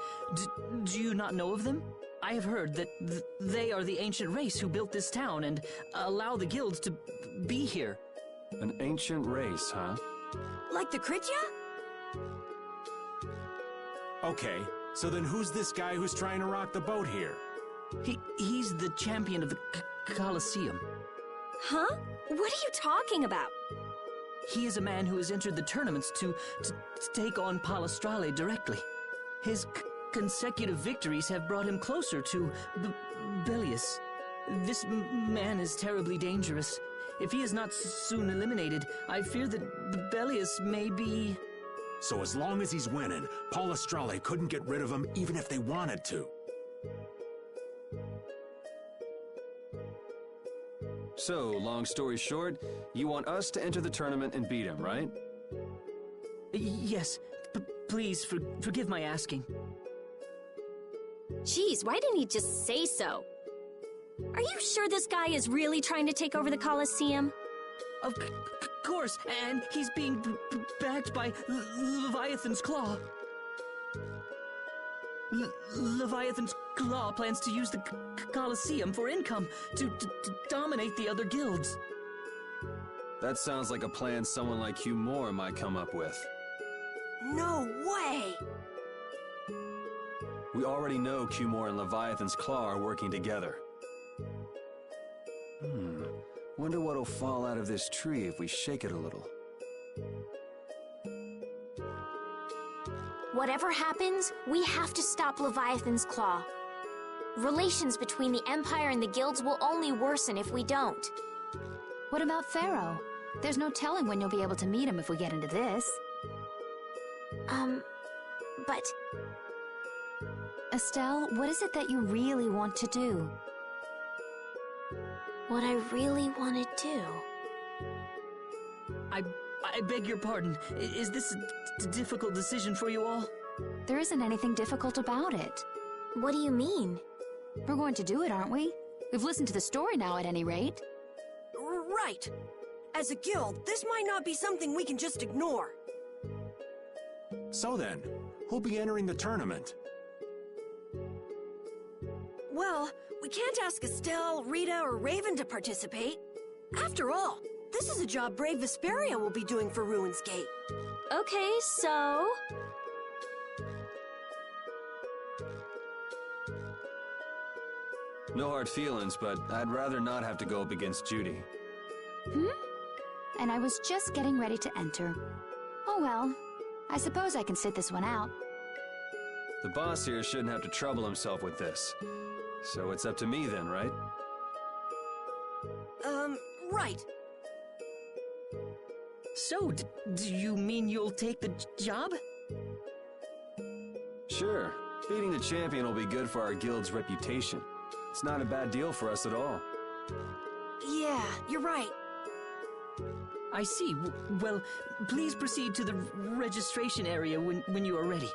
Do you not know of them? I have heard that they are the ancient race who built this town and allow the guilds to be here. An ancient race, huh? Like the Kritya? Okay, so then who's this guy who's trying to rock the boat here? He's the champion of the Coliseum. Huh? What are you talking about? He is a man who has entered the tournaments to take on Palestrale directly. His consecutive victories have brought him closer to Belius. This man is terribly dangerous. If he is not soon eliminated, I fear that Belius may be... So as long as he's winning, Palestrale couldn't get rid of him even if they wanted to. So, long story short, you want us to enter the tournament and beat him, right? Yes. Please, forgive my asking. Geez, why didn't he just say so? Are you sure this guy is really trying to take over the Coliseum? Of course, and he's being backed by Leviathan's Claw. Leviathan's Claw plans to use the Coliseum for income to dominate the other guilds. That sounds like a plan someone like Hugh Moore might come up with. No way! We already know Hugh Moore and Leviathan's Claw are working together. Wonder what'll fall out of this tree if we shake it a little. Whatever happens, we have to stop Leviathan's Claw. Relations between the Empire and the guilds will only worsen if we don't. What about Pharaoh? There's no telling when you'll be able to meet him if we get into this. But... Estelle, what is it that you really want to do? What I really want to do... I beg your pardon. Is this a difficult decision for you all? There isn't anything difficult about it. What do you mean? We're going to do it, aren't we? We've listened to the story now, at any rate. Right. As a guild, this might not be something we can just ignore. So then, who'll be entering the tournament? Well, we can't ask Estelle, Rita, or Raven to participate. After all, this is a job Brave Vesperia will be doing for Ruin's Gate. Okay, so... No hard feelings, but I'd rather not have to go up against Judy. And I was just getting ready to enter. Oh well, I suppose I can sit this one out. The boss here shouldn't have to trouble himself with this. So it's up to me then, right? Right. So, do you mean you'll take the job? Sure. Beating the champion will be good for our guild's reputation. It's not a bad deal for us at all. Yeah, you're right. I see. Well, please proceed to the registration area when you are ready.